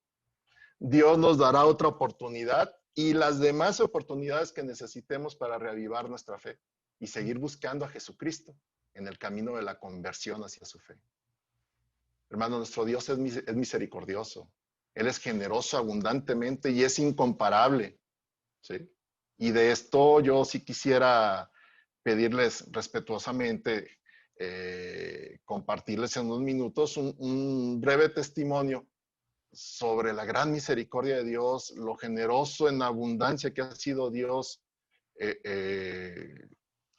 Dios nos dará otra oportunidad y las demás oportunidades que necesitemos para reavivar nuestra fe y seguir buscando a Jesucristo en el camino de la conversión hacia su fe. Hermano, nuestro Dios es misericordioso. Él es generoso abundantemente y es incomparable, ¿sí? Y de esto yo sí quisiera pedirles respetuosamente, compartirles en unos minutos un breve testimonio sobre la gran misericordia de Dios, lo generoso en abundancia que ha sido Dios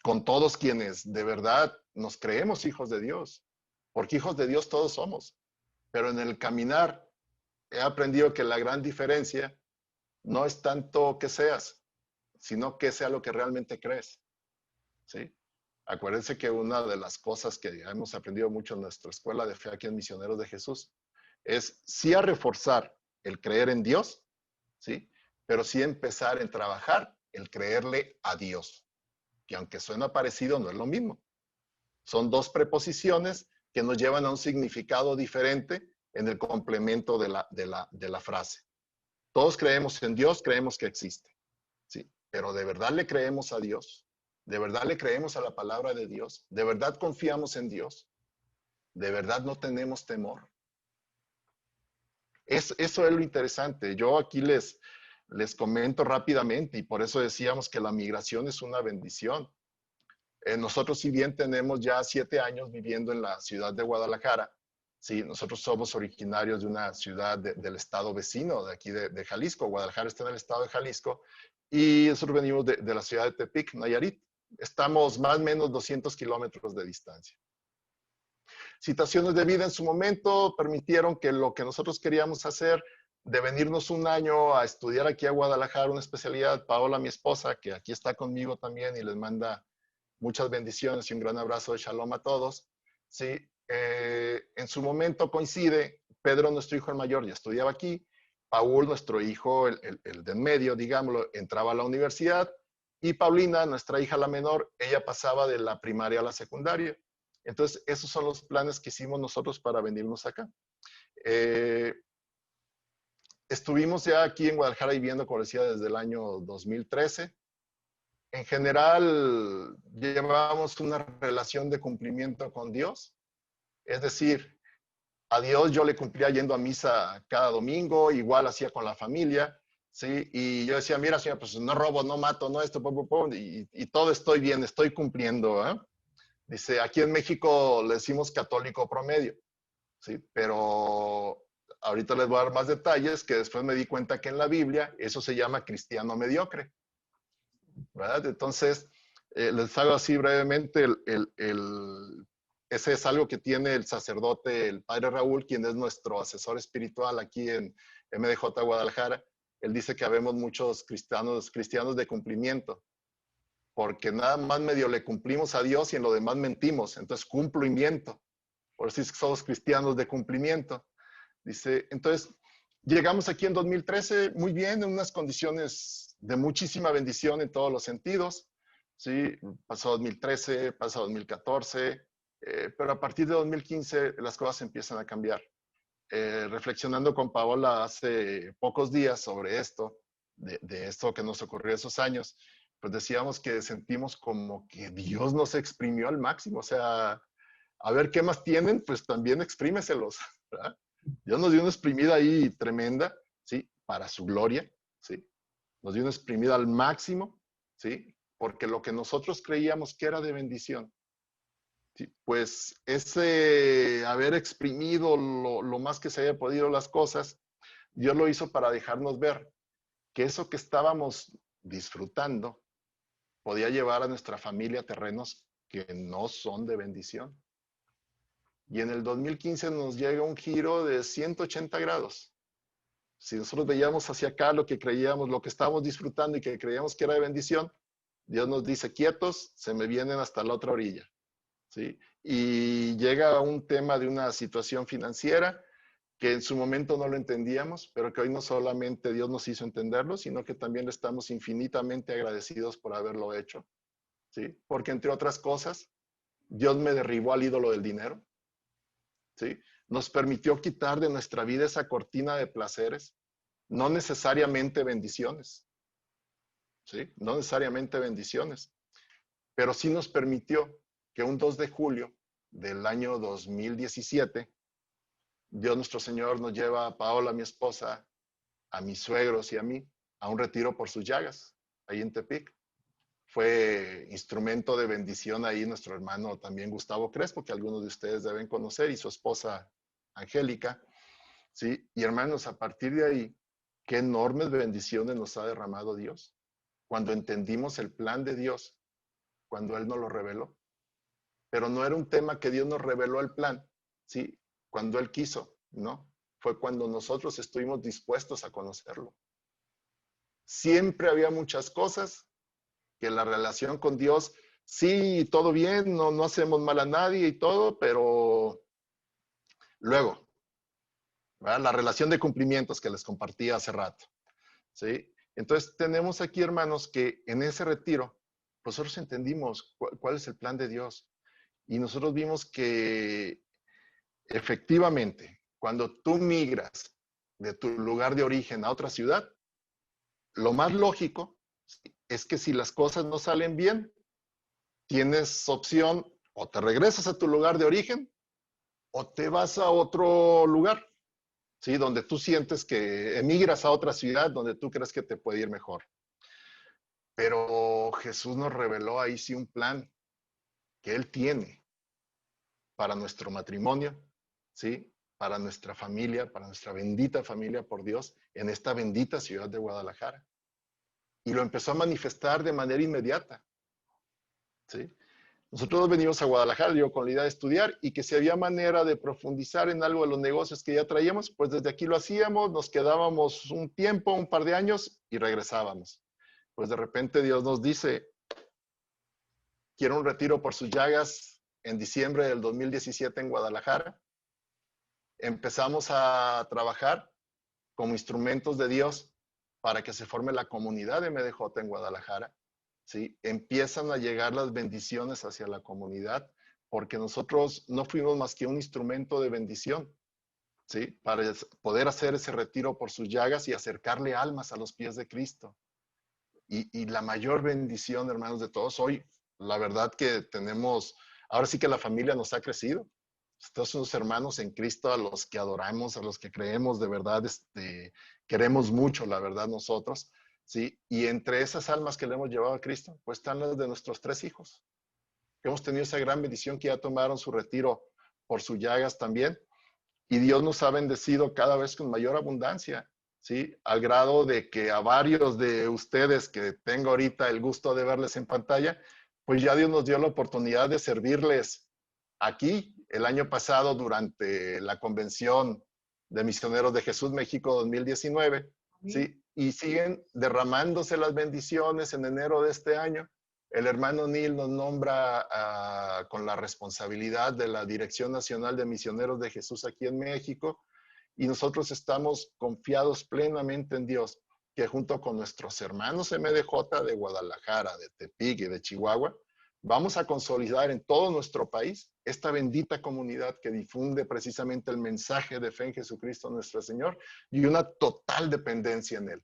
con todos quienes de verdad nos creemos hijos de Dios, porque hijos de Dios todos somos, pero en el caminar he aprendido que la gran diferencia no es tanto que seas, sino que sea lo que realmente crees, ¿sí? Acuérdense que una de las cosas que hemos aprendido mucho en nuestra escuela de fe aquí en Misioneros de Jesús es sí a reforzar el creer en Dios, ¿sí? Pero sí empezar en trabajar el creerle a Dios, que aunque suena parecido, no es lo mismo. Son dos preposiciones que nos llevan a un significado diferente en el complemento de la frase. Todos creemos en Dios, creemos que existe, ¿sí? Pero ¿de verdad le creemos a Dios? ¿De verdad le creemos a la palabra de Dios? ¿De verdad confiamos en Dios? ¿De verdad no tenemos temor? Eso es lo interesante. Yo aquí les comento rápidamente y por eso decíamos que la migración es una bendición. Nosotros, si bien tenemos ya 7 años viviendo en la ciudad de Guadalajara, sí, nosotros somos originarios de una ciudad del estado vecino, de aquí de Jalisco. Guadalajara está en el estado de Jalisco y nosotros venimos de la ciudad de Tepic, Nayarit. Estamos más o menos 200 kilómetros de distancia. Situaciones de vida en su momento permitieron que lo que nosotros queríamos hacer, de venirnos un año a estudiar aquí a Guadalajara una especialidad, Paola, mi esposa, que aquí está conmigo también y les manda muchas bendiciones y un gran abrazo de shalom a todos. Sí, en su momento coincide, Pedro, nuestro hijo el mayor, ya estudiaba aquí, Paul, nuestro hijo, el de en medio, digámoslo, entraba a la universidad, y Paulina, nuestra hija la menor, ella pasaba de la primaria a la secundaria. Entonces, esos son los planes que hicimos nosotros para venirnos acá. Estuvimos ya aquí en Guadalajara viviendo, como decía, desde el año 2013. En general, llevamos una relación de cumplimiento con Dios. Es decir, a Dios yo le cumplía yendo a misa cada domingo, igual hacía con la familia, ¿sí? Y yo decía, mira, señor, pues no robo, no mato, no esto, y todo estoy bien, estoy cumpliendo, ¿eh? Dice, aquí en México le decimos católico promedio, ¿sí? Pero ahorita les voy a dar más detalles, que después me di cuenta que en la Biblia eso se llama cristiano mediocre, ¿verdad? Entonces, les hago así brevemente, ese es algo que tiene el sacerdote, el padre Raúl, quien es nuestro asesor espiritual aquí en MDJ Guadalajara. Él dice que habemos muchos cristianos de cumplimiento, porque nada más medio le cumplimos a Dios y en lo demás mentimos. Entonces, cumplimiento. Por eso es que somos cristianos de cumplimiento. Dice, entonces, llegamos aquí en 2013 muy bien, en unas condiciones de muchísima bendición en todos los sentidos. Sí, pasó 2013, pasó 2014, pero a partir de 2015 las cosas empiezan a cambiar. Reflexionando con Paola hace pocos días sobre esto, de esto que nos ocurrió esos años, pues decíamos que sentimos como que Dios nos exprimió al máximo. O sea, a ver qué más tienen, pues también exprímeselos, ¿verdad? Dios nos dio una exprimida ahí tremenda, ¿sí? Para su gloria, ¿sí? Nos dio una exprimida al máximo, ¿sí? Porque lo que nosotros creíamos que era de bendición, ¿sí? Pues ese haber exprimido lo más que se haya podido las cosas, Dios lo hizo para dejarnos ver que eso que estábamos disfrutando podía llevar a nuestra familia a terrenos que no son de bendición. Y en el 2015 nos llega un giro de 180 grados. Si nosotros veíamos hacia acá lo que creíamos, lo que estábamos disfrutando y que creíamos que era de bendición, Dios nos dice, quietos, se me vienen hasta la otra orilla, ¿sí? Y llega un tema de una situación financiera que en su momento no lo entendíamos, pero que hoy no solamente Dios nos hizo entenderlo, sino que también le estamos infinitamente agradecidos por haberlo hecho, ¿sí? Porque entre otras cosas, Dios me derribó al ídolo del dinero, ¿sí? Nos permitió quitar de nuestra vida esa cortina de placeres, no necesariamente bendiciones, ¿sí? No necesariamente bendiciones, pero sí nos permitió que un 2 de julio del año 2017, Dios nuestro Señor nos lleva a Paola, mi esposa, a mis suegros y a mí, a un retiro por sus llagas, ahí en Tepic. Fue instrumento de bendición ahí nuestro hermano también Gustavo Crespo, que algunos de ustedes deben conocer, y su esposa Angélica, ¿sí? Y hermanos, a partir de ahí, qué enormes bendiciones nos ha derramado Dios. Cuando entendimos el plan de Dios, cuando Él nos lo reveló. Pero no era un tema que Dios nos reveló el plan, ¿sí? Cuando Él quiso, ¿no? Fue cuando nosotros estuvimos dispuestos a conocerlo. Siempre había muchas cosas que la relación con Dios, sí, todo bien, no hacemos mal a nadie y todo, pero luego, ¿verdad? La relación de cumplimientos que les compartí hace rato, ¿sí? Entonces tenemos aquí, hermanos, que en ese retiro, nosotros entendimos cuál es el plan de Dios y nosotros vimos que efectivamente, cuando tú migras de tu lugar de origen a otra ciudad, lo más lógico es que si las cosas no salen bien, tienes opción o te regresas a tu lugar de origen o te vas a otro lugar, ¿sí? Donde tú sientes que emigras a otra ciudad donde tú crees que te puede ir mejor. Pero Jesús nos reveló ahí sí un plan que Él tiene para nuestro matrimonio, ¿sí? Para nuestra familia, para nuestra bendita familia por Dios, en esta bendita ciudad de Guadalajara. Y lo empezó a manifestar de manera inmediata, ¿sí? Nosotros venimos a Guadalajara, yo con la idea de estudiar y que si había manera de profundizar en algo de los negocios que ya traíamos, pues desde aquí lo hacíamos, nos quedábamos un tiempo, un par de años y regresábamos. Pues de repente Dios nos dice, quiero un retiro por sus llagas en diciembre del 2017 en Guadalajara. Empezamos a trabajar como instrumentos de Dios para que se forme la comunidad de MDJ en Guadalajara, ¿sí? Empiezan a llegar las bendiciones hacia la comunidad porque nosotros no fuimos más que un instrumento de bendición, ¿sí? Para poder hacer ese retiro por sus llagas y acercarle almas a los pies de Cristo. Y la mayor bendición, hermanos, de todos hoy, la verdad que tenemos, ahora sí que la familia nos ha crecido, Estos son los hermanos en Cristo a los que adoramos, a los que creemos de verdad, queremos mucho, la verdad, nosotros, ¿sí? Y entre esas almas que le hemos llevado a Cristo, pues están las de nuestros 3 hijos, que hemos tenido esa gran bendición que ya tomaron su retiro por sus llagas también. Y Dios nos ha bendecido cada vez con mayor abundancia, ¿sí? Al grado de que a varios de ustedes que tengo ahorita el gusto de verles en pantalla, pues ya Dios nos dio la oportunidad de servirles aquí el año pasado durante la convención de Misioneros de Jesús México 2019, ¿sí? Y siguen derramándose las bendiciones en enero de este año. El hermano Neil nos nombra con la responsabilidad de la Dirección Nacional de Misioneros de Jesús aquí en México, y nosotros estamos confiados plenamente en Dios, que junto con nuestros hermanos MDJ de Guadalajara, de Tepic y de Chihuahua, vamos a consolidar en todo nuestro país esta bendita comunidad que difunde precisamente el mensaje de fe en Jesucristo nuestro Señor y una total dependencia en Él.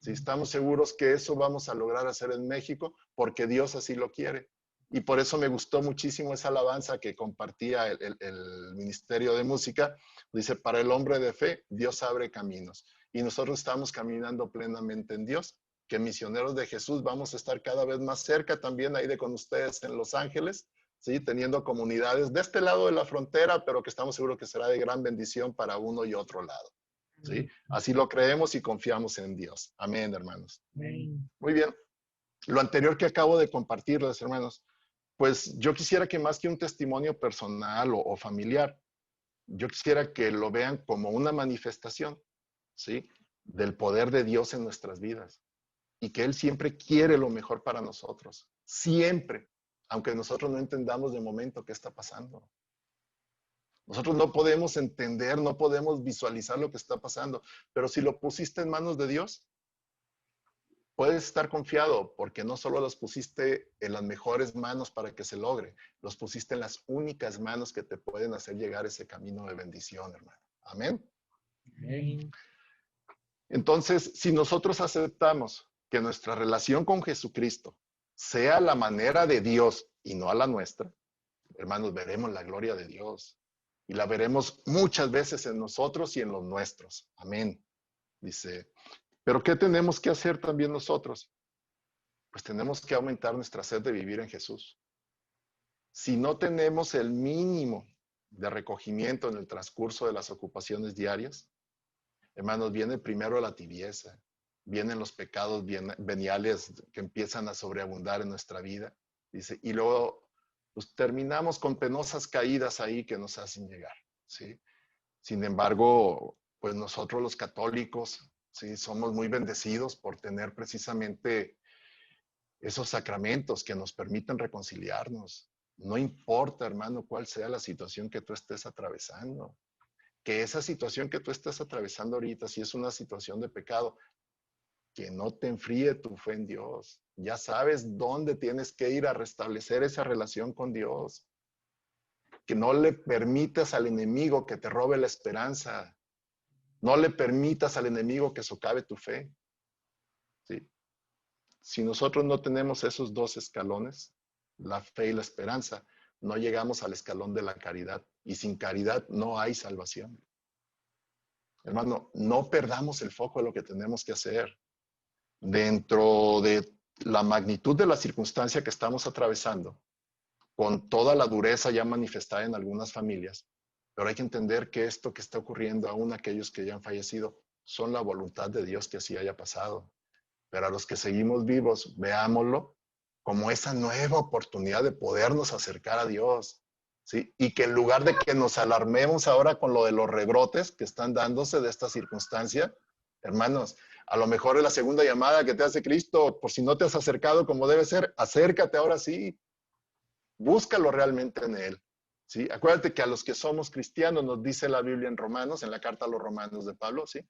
Sí, estamos seguros que eso vamos a lograr hacer en México porque Dios así lo quiere. Y por eso me gustó muchísimo esa alabanza que compartía el Ministerio de Música. Dice, para el hombre de fe, Dios abre caminos. Y nosotros estamos caminando plenamente en Dios, que misioneros de Jesús vamos a estar cada vez más cerca también ahí de con ustedes en Los Ángeles, ¿sí? Teniendo comunidades de este lado de la frontera, pero que estamos seguros que será de gran bendición para uno y otro lado. ¿Sí? Así lo creemos y confiamos en Dios. Amén, hermanos. Amén. Muy bien. Lo anterior que acabo de compartirles, hermanos, pues yo quisiera que más que un testimonio personal o familiar, yo quisiera que lo vean como una manifestación, ¿sí? Del poder de Dios en nuestras vidas. Y que Él siempre quiere lo mejor para nosotros. Siempre. Aunque nosotros no entendamos de momento qué está pasando. Nosotros no podemos entender, no podemos visualizar lo que está pasando, pero si lo pusiste en manos de Dios, puedes estar confiado porque no solo los pusiste en las mejores manos para que se logre, los pusiste en las únicas manos que te pueden hacer llegar ese camino de bendición, hermano. Amén. Amén. Entonces, si nosotros aceptamos que nuestra relación con Jesucristo sea la manera de Dios y no a la nuestra, hermanos, veremos la gloria de Dios. Y la veremos muchas veces en nosotros y en los nuestros. Amén. Dice, pero ¿qué tenemos que hacer también nosotros? Pues tenemos que aumentar nuestra sed de vivir en Jesús. Si no tenemos el mínimo de recogimiento en el transcurso de las ocupaciones diarias, hermanos, viene primero la tibieza, vienen los pecados veniales que empiezan a sobreabundar en nuestra vida. Dice, y luego pues terminamos con penosas caídas ahí que nos hacen llegar, ¿sí? Sin embargo, pues nosotros los católicos, ¿sí? Somos muy bendecidos por tener precisamente esos sacramentos que nos permiten reconciliarnos. No importa, hermano, cuál sea la situación que tú estés atravesando. Que esa situación que tú estés atravesando ahorita, si es una situación de pecado, que no te enfríe tu fe en Dios. Ya sabes dónde tienes que ir a restablecer esa relación con Dios. Que no le permitas al enemigo que te robe la esperanza. No le permitas al enemigo que socave tu fe. ¿Sí? Si nosotros no tenemos esos 2 escalones, la fe y la esperanza, no llegamos al escalón de la caridad. Y sin caridad no hay salvación. Hermano, no perdamos el foco de lo que tenemos que hacer. Dentro de la magnitud de la circunstancia que estamos atravesando, con toda la dureza ya manifestada en algunas familias, pero hay que entender que esto que está ocurriendo aún a aquellos que ya han fallecido son la voluntad de Dios que así haya pasado. Pero a los que seguimos vivos, veámoslo como esa nueva oportunidad de podernos acercar a Dios, ¿sí? Y que en lugar de que nos alarmemos ahora con lo de los rebrotes que están dándose de esta circunstancia, hermanos, a lo mejor es la segunda llamada que te hace Cristo, por si no te has acercado como debe ser, acércate ahora sí. Búscalo realmente en Él. ¿Sí? Acuérdate que a los que somos cristianos, nos dice la Biblia en Romanos, en la carta a los Romanos de Pablo, ¿sí?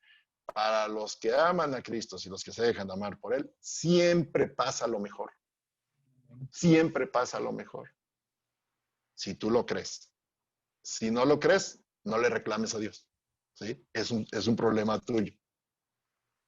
Para los que aman a Cristo y los que se dejan amar por Él, siempre pasa lo mejor. Siempre pasa lo mejor. Si tú lo crees. Si no lo crees, no le reclames a Dios. ¿Sí? Es un problema tuyo.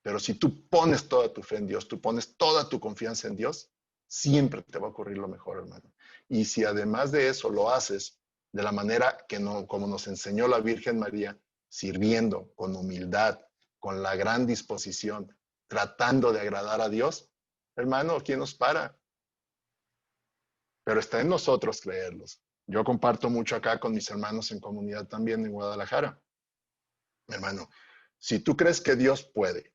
Pero si tú pones toda tu fe en Dios, tú pones toda tu confianza en Dios, siempre te va a ocurrir lo mejor, hermano. Y si además de eso lo haces de la manera que no, como nos enseñó la Virgen María, sirviendo con humildad, con la gran disposición, tratando de agradar a Dios, hermano, ¿quién nos para? Pero está en nosotros creerlos. Yo comparto mucho acá con mis hermanos en comunidad también en Guadalajara. Hermano, si tú crees que Dios puede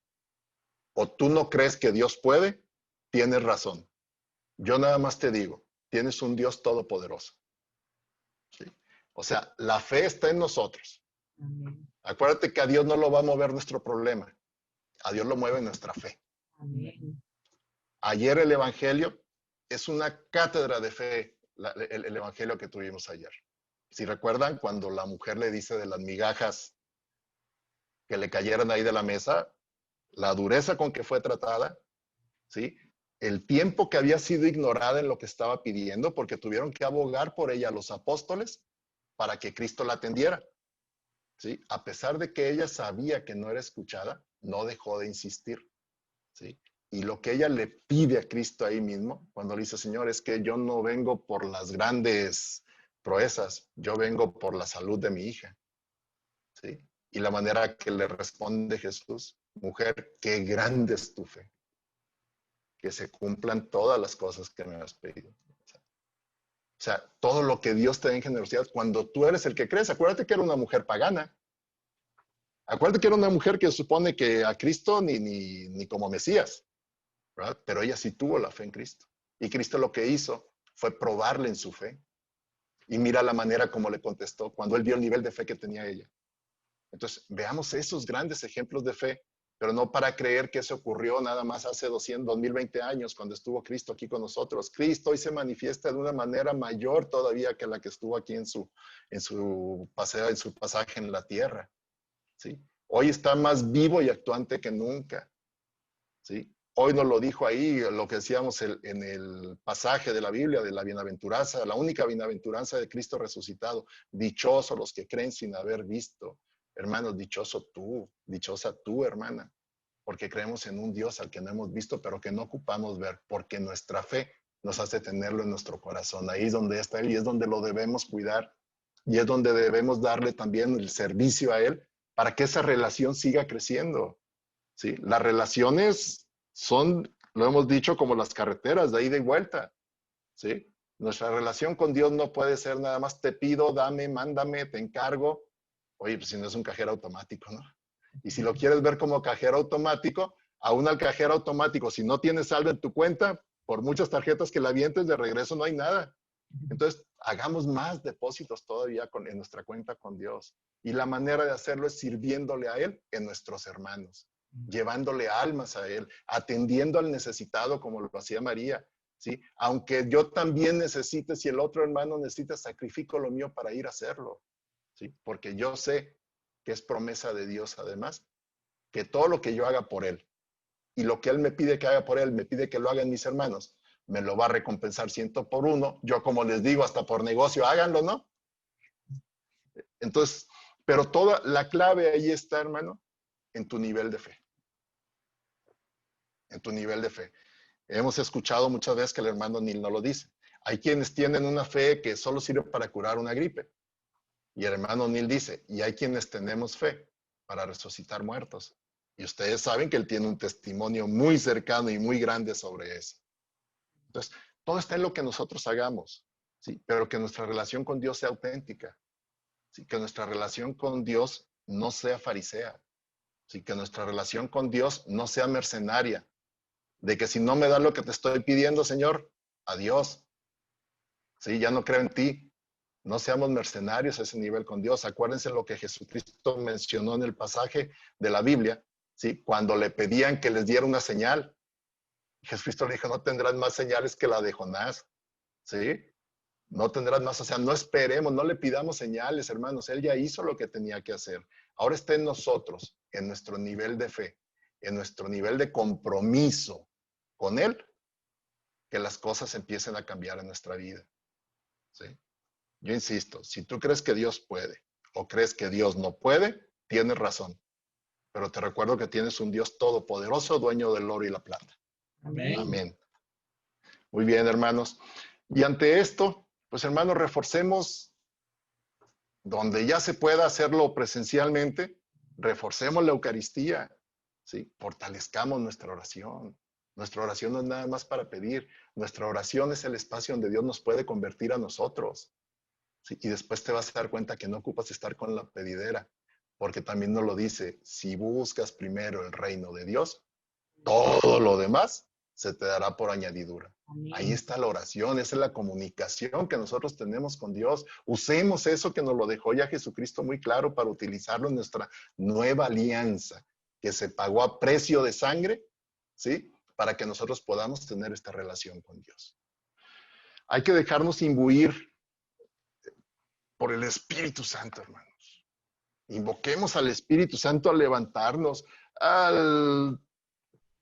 o tú no crees que Dios puede, tienes razón. Yo nada más te digo, tienes un Dios todopoderoso. ¿Sí? O sea, la fe está en nosotros. Amén. Acuérdate que a Dios no lo va a mover nuestro problema. A Dios lo mueve nuestra fe. Amén. Ayer el Evangelio es una cátedra de fe, el Evangelio que tuvimos ayer. Si recuerdan, cuando la mujer le dice de las migajas que le cayeron ahí de la mesa, la dureza con que fue tratada, ¿sí? El tiempo que había sido ignorada en lo que estaba pidiendo, porque tuvieron que abogar por ella los apóstoles para que Cristo la atendiera, ¿sí? A pesar de que ella sabía que no era escuchada, no dejó de insistir, ¿sí? Y lo que ella le pide a Cristo ahí mismo, cuando le dice, Señor, es que yo no vengo por las grandes proezas, yo vengo por la salud de mi hija, ¿sí? Y la manera que le responde Jesús, mujer, qué grande es tu fe, que se cumplan todas las cosas que me has pedido. O sea, todo lo que Dios te da en generosidad, cuando tú eres el que crees, acuérdate que era una mujer pagana. Acuérdate que era una mujer que supone que a Cristo ni como Mesías, ¿verdad? Pero ella sí tuvo la fe en Cristo. Y Cristo lo que hizo fue probarle en su fe. Y mira la manera como le contestó cuando él vio el nivel de fe que tenía ella. Entonces, veamos esos grandes ejemplos de fe, pero no para creer que eso ocurrió nada más hace 2020 años, cuando estuvo Cristo aquí con nosotros. Cristo hoy se manifiesta de una manera mayor todavía que la que estuvo aquí en su pasaje en la tierra, ¿sí? Hoy está más vivo y actuante que nunca, ¿sí? Hoy nos lo dijo ahí, lo que decíamos en el pasaje de la Biblia, de la bienaventuranza, la única bienaventuranza de Cristo resucitado. Dichosos los que creen sin haber visto. Hermanos, dichoso tú, dichosa tú, hermana, porque creemos en un Dios al que no hemos visto, pero que no ocupamos ver, porque nuestra fe nos hace tenerlo en nuestro corazón. Ahí es donde está Él y es donde lo debemos cuidar y es donde debemos darle también el servicio a Él para que esa relación siga creciendo, ¿sí? Las relaciones son, lo hemos dicho, como las carreteras de ida y vuelta, ¿sí? Nuestra relación con Dios no puede ser nada más te pido, dame, mándame, te encargo. Oye, pues si no es un cajero automático, ¿no? Y si lo quieres ver como cajero automático, aún al cajero automático, si no tienes saldo en tu cuenta, por muchas tarjetas que la avientes, de regreso no hay nada. Entonces, hagamos más depósitos todavía en nuestra cuenta con Dios. Y la manera de hacerlo es sirviéndole a Él en nuestros hermanos, llevándole almas a Él, atendiendo al necesitado como lo hacía María, ¿sí? Aunque yo también necesite, si el otro hermano necesita, sacrifico lo mío para ir a hacerlo, ¿sí? Porque yo sé que es promesa de Dios además, que todo lo que yo haga por Él y lo que Él me pide que haga por Él, me pide que lo hagan mis hermanos, me lo va a recompensar 100 por 1. Yo, como les digo, hasta por negocio, háganlo, ¿no? Entonces, pero toda la clave ahí está, hermano, en tu nivel de fe. En tu nivel de fe. Hemos escuchado muchas veces que el hermano Neil no lo dice. Hay quienes tienen una fe que solo sirve para curar una gripe. Y el hermano Neil dice, y hay quienes tenemos fe para resucitar muertos. Y ustedes saben que él tiene un testimonio muy cercano y muy grande sobre eso. Entonces, todo está en lo que nosotros hagamos, ¿sí? Pero que nuestra relación con Dios sea auténtica, ¿sí? Que nuestra relación con Dios no sea farisea, ¿sí? Que nuestra relación con Dios no sea mercenaria, de que si no me das lo que te estoy pidiendo, Señor, adiós, ¿sí? Ya no creo en ti. No seamos mercenarios a ese nivel con Dios. Acuérdense lo que Jesucristo mencionó en el pasaje de la Biblia, ¿sí? Cuando le pedían que les diera una señal. Jesucristo le dijo, no tendrás más señales que la de Jonás, ¿sí? No tendrás más, o sea, no esperemos, no le pidamos señales, hermanos. Él ya hizo lo que tenía que hacer. Ahora está en nosotros, en nuestro nivel de fe, en nuestro nivel de compromiso con Él, que las cosas empiecen a cambiar en nuestra vida, ¿sí? Yo insisto, si tú crees que Dios puede o crees que Dios no puede, tienes razón. Pero te recuerdo que tienes un Dios todopoderoso, dueño del oro y la plata. Amén. Amén. Muy bien, hermanos. Y ante esto, pues hermanos, reforcemos Donde ya se pueda hacerlo presencialmente, reforcemos la Eucaristía, ¿sí? Fortalezcamos nuestra oración. Nuestra oración no es nada más para pedir. Nuestra oración es el espacio donde Dios nos puede convertir a nosotros. ¿Sí? Y después te vas a dar cuenta que no ocupas estar con la pedidera, porque también nos lo dice, si buscas primero el reino de Dios, todo lo demás se te dará por añadidura. Amén. Ahí está la oración, esa es la comunicación que nosotros tenemos con Dios. Usemos eso que nos lo dejó ya Jesucristo muy claro para utilizarlo en nuestra nueva alianza, que se pagó a precio de sangre, ¿sí? Para que nosotros podamos tener esta relación con Dios. Hay que dejarnos imbuir por el Espíritu Santo, hermanos. Invoquemos al Espíritu Santo al levantarnos,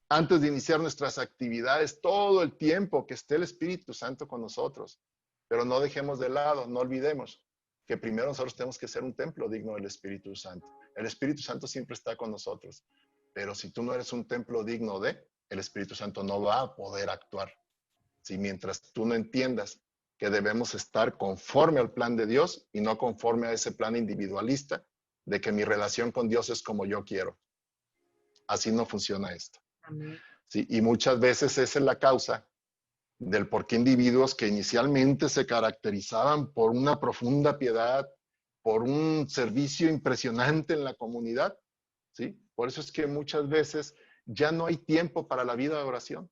antes de iniciar nuestras actividades, todo el tiempo que esté el Espíritu Santo con nosotros. Pero no dejemos de lado, no olvidemos que primero nosotros tenemos que ser un templo digno del Espíritu Santo. El Espíritu Santo siempre está con nosotros, pero si tú no eres un templo digno de, el Espíritu Santo no va a poder actuar. Si mientras tú no entiendas que debemos estar conforme al plan de Dios y no conforme a ese plan individualista de que mi relación con Dios es como yo quiero. Así no funciona esto. Amén. ¿Sí? Y muchas veces esa es la causa del por qué individuos que inicialmente se caracterizaban por una profunda piedad, por un servicio impresionante en la comunidad, ¿sí? Por eso es que muchas veces ya no hay tiempo para la vida de oración,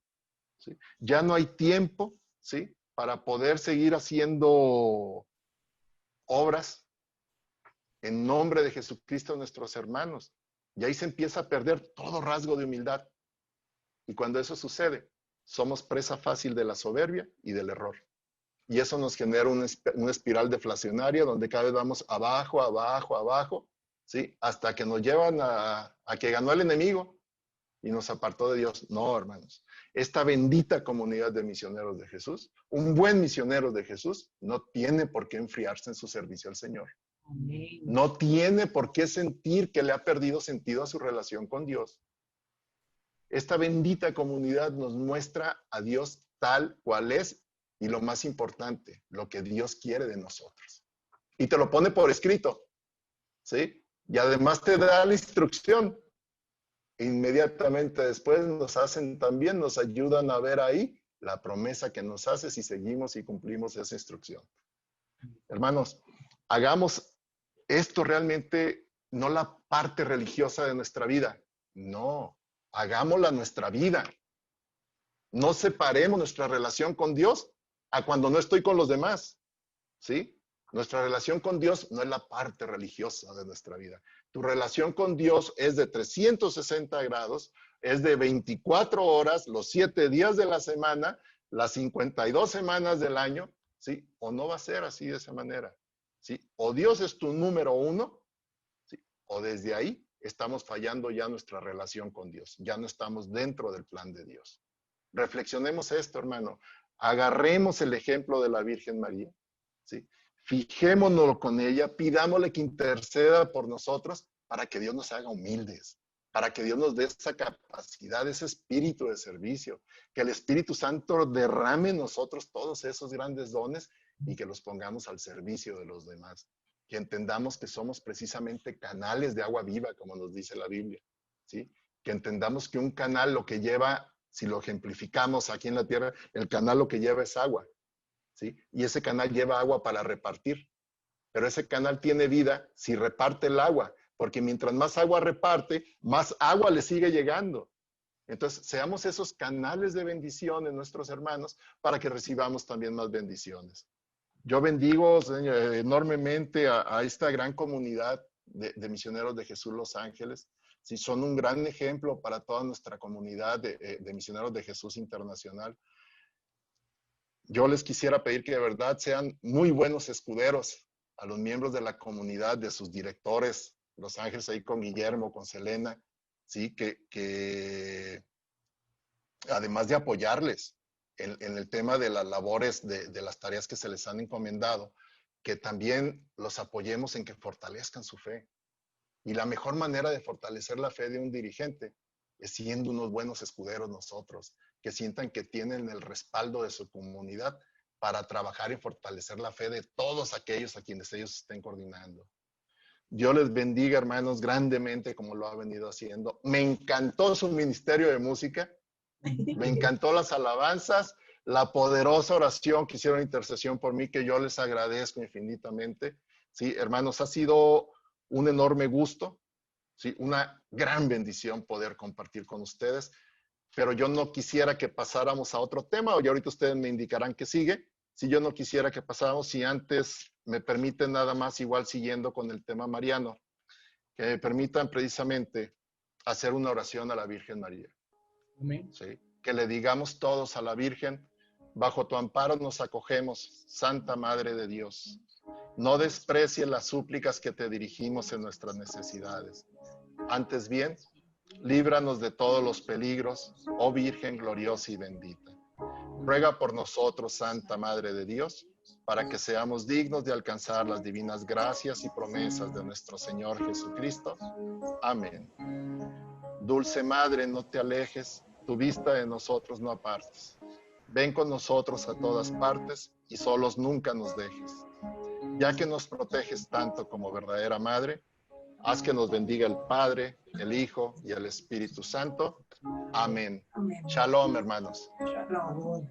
¿sí? Ya no hay tiempo, ¿sí? Para poder seguir haciendo obras en nombre de Jesucristo a nuestros hermanos. Y ahí se empieza a perder todo rasgo de humildad. Y cuando eso sucede, somos presa fácil de la soberbia y del error. Y eso nos genera una espiral deflacionaria donde cada vez vamos abajo, abajo, abajo, ¿sí? Hasta que nos llevan a que ganó el enemigo y nos apartó de Dios. No, hermanos. Esta bendita comunidad de misioneros de Jesús, un buen misionero de Jesús, no tiene por qué enfriarse en su servicio al Señor. Amén. No tiene por qué sentir que le ha perdido sentido a su relación con Dios. Esta bendita comunidad nos muestra a Dios tal cual es y lo más importante, lo que Dios quiere de nosotros. Y te lo pone por escrito, ¿sí? Y además te da la instrucción. Inmediatamente después nos ayudan a ver ahí la promesa que nos hace si seguimos y cumplimos esa instrucción. Hermanos, hagamos esto realmente no la parte religiosa de nuestra vida, no. Hagámosla nuestra vida. No separemos nuestra relación con Dios a cuando no estoy con los demás. ¿Sí? Nuestra relación con Dios no es la parte religiosa de nuestra vida. Tu relación con Dios es de 360 grados, es de 24 horas, los 7 días de la semana, las 52 semanas del año, ¿sí? O no va a ser así de esa manera. ¿Sí? O Dios es tu número uno, ¿sí? O desde ahí estamos fallando ya nuestra relación con Dios. Ya no estamos dentro del plan de Dios. Reflexionemos esto, hermano. Agarremos el ejemplo de la Virgen María, ¿sí? Fijémonos con ella, pidámosle que interceda por nosotros para que Dios nos haga humildes, para que Dios nos dé esa capacidad, ese espíritu de servicio, que el Espíritu Santo derrame en nosotros todos esos grandes dones y que los pongamos al servicio de los demás. Que entendamos que somos precisamente canales de agua viva, como nos dice la Biblia, ¿sí? Que entendamos que un canal lo que lleva, si lo ejemplificamos aquí en la tierra, el canal lo que lleva es agua, ¿sí? Y ese canal lleva agua para repartir, pero ese canal tiene vida si reparte el agua, porque mientras más agua reparte, más agua le sigue llegando. Entonces, seamos esos canales de bendición en nuestros hermanos para que recibamos también más bendiciones. Yo bendigo enormemente a esta gran comunidad de misioneros de Jesús Los Ángeles. Sí, son un gran ejemplo para toda nuestra comunidad de misioneros de Jesús internacional. Yo les quisiera pedir que de verdad sean muy buenos escuderos a los miembros de la comunidad, de sus directores, Los Ángeles ahí con Guillermo, con Selena, ¿sí? Que además de apoyarles en el tema de las labores, de las tareas que se les han encomendado, que también los apoyemos en que fortalezcan su fe. Y la mejor manera de fortalecer la fe de un dirigente es siendo unos buenos escuderos nosotros, que sientan que tienen el respaldo de su comunidad para trabajar y fortalecer la fe de todos aquellos a quienes ellos estén coordinando. Dios les bendiga, hermanos, grandemente como lo ha venido haciendo. Me encantó su ministerio de música, me encantó las alabanzas, la poderosa oración que hicieron intercesión por mí, que yo les agradezco infinitamente. Sí, hermanos, ha sido un enorme gusto, sí, una gran bendición poder compartir con ustedes, pero yo no quisiera que pasáramos a otro tema, y ahorita ustedes me indicarán que sigue. Si yo no quisiera que pasáramos, si antes me permiten nada más, igual siguiendo con el tema mariano, que me permitan precisamente hacer una oración a la Virgen María. Amén. ¿Sí? Que le digamos todos a la Virgen: bajo tu amparo nos acogemos, Santa Madre de Dios. No desprecies las súplicas que te dirigimos en nuestras necesidades. Antes bien, líbranos de todos los peligros, oh Virgen gloriosa y bendita. Ruega por nosotros, Santa Madre de Dios, para que seamos dignos de alcanzar las divinas gracias y promesas de nuestro Señor Jesucristo. Amén. Dulce Madre, no te alejes, tu vista de nosotros no apartes. Ven con nosotros a todas partes y solos nunca nos dejes. Ya que nos proteges tanto como verdadera Madre, haz que nos bendiga el Padre, el Hijo y el Espíritu Santo. Amén. Amén. Shalom, hermanos. Shalom.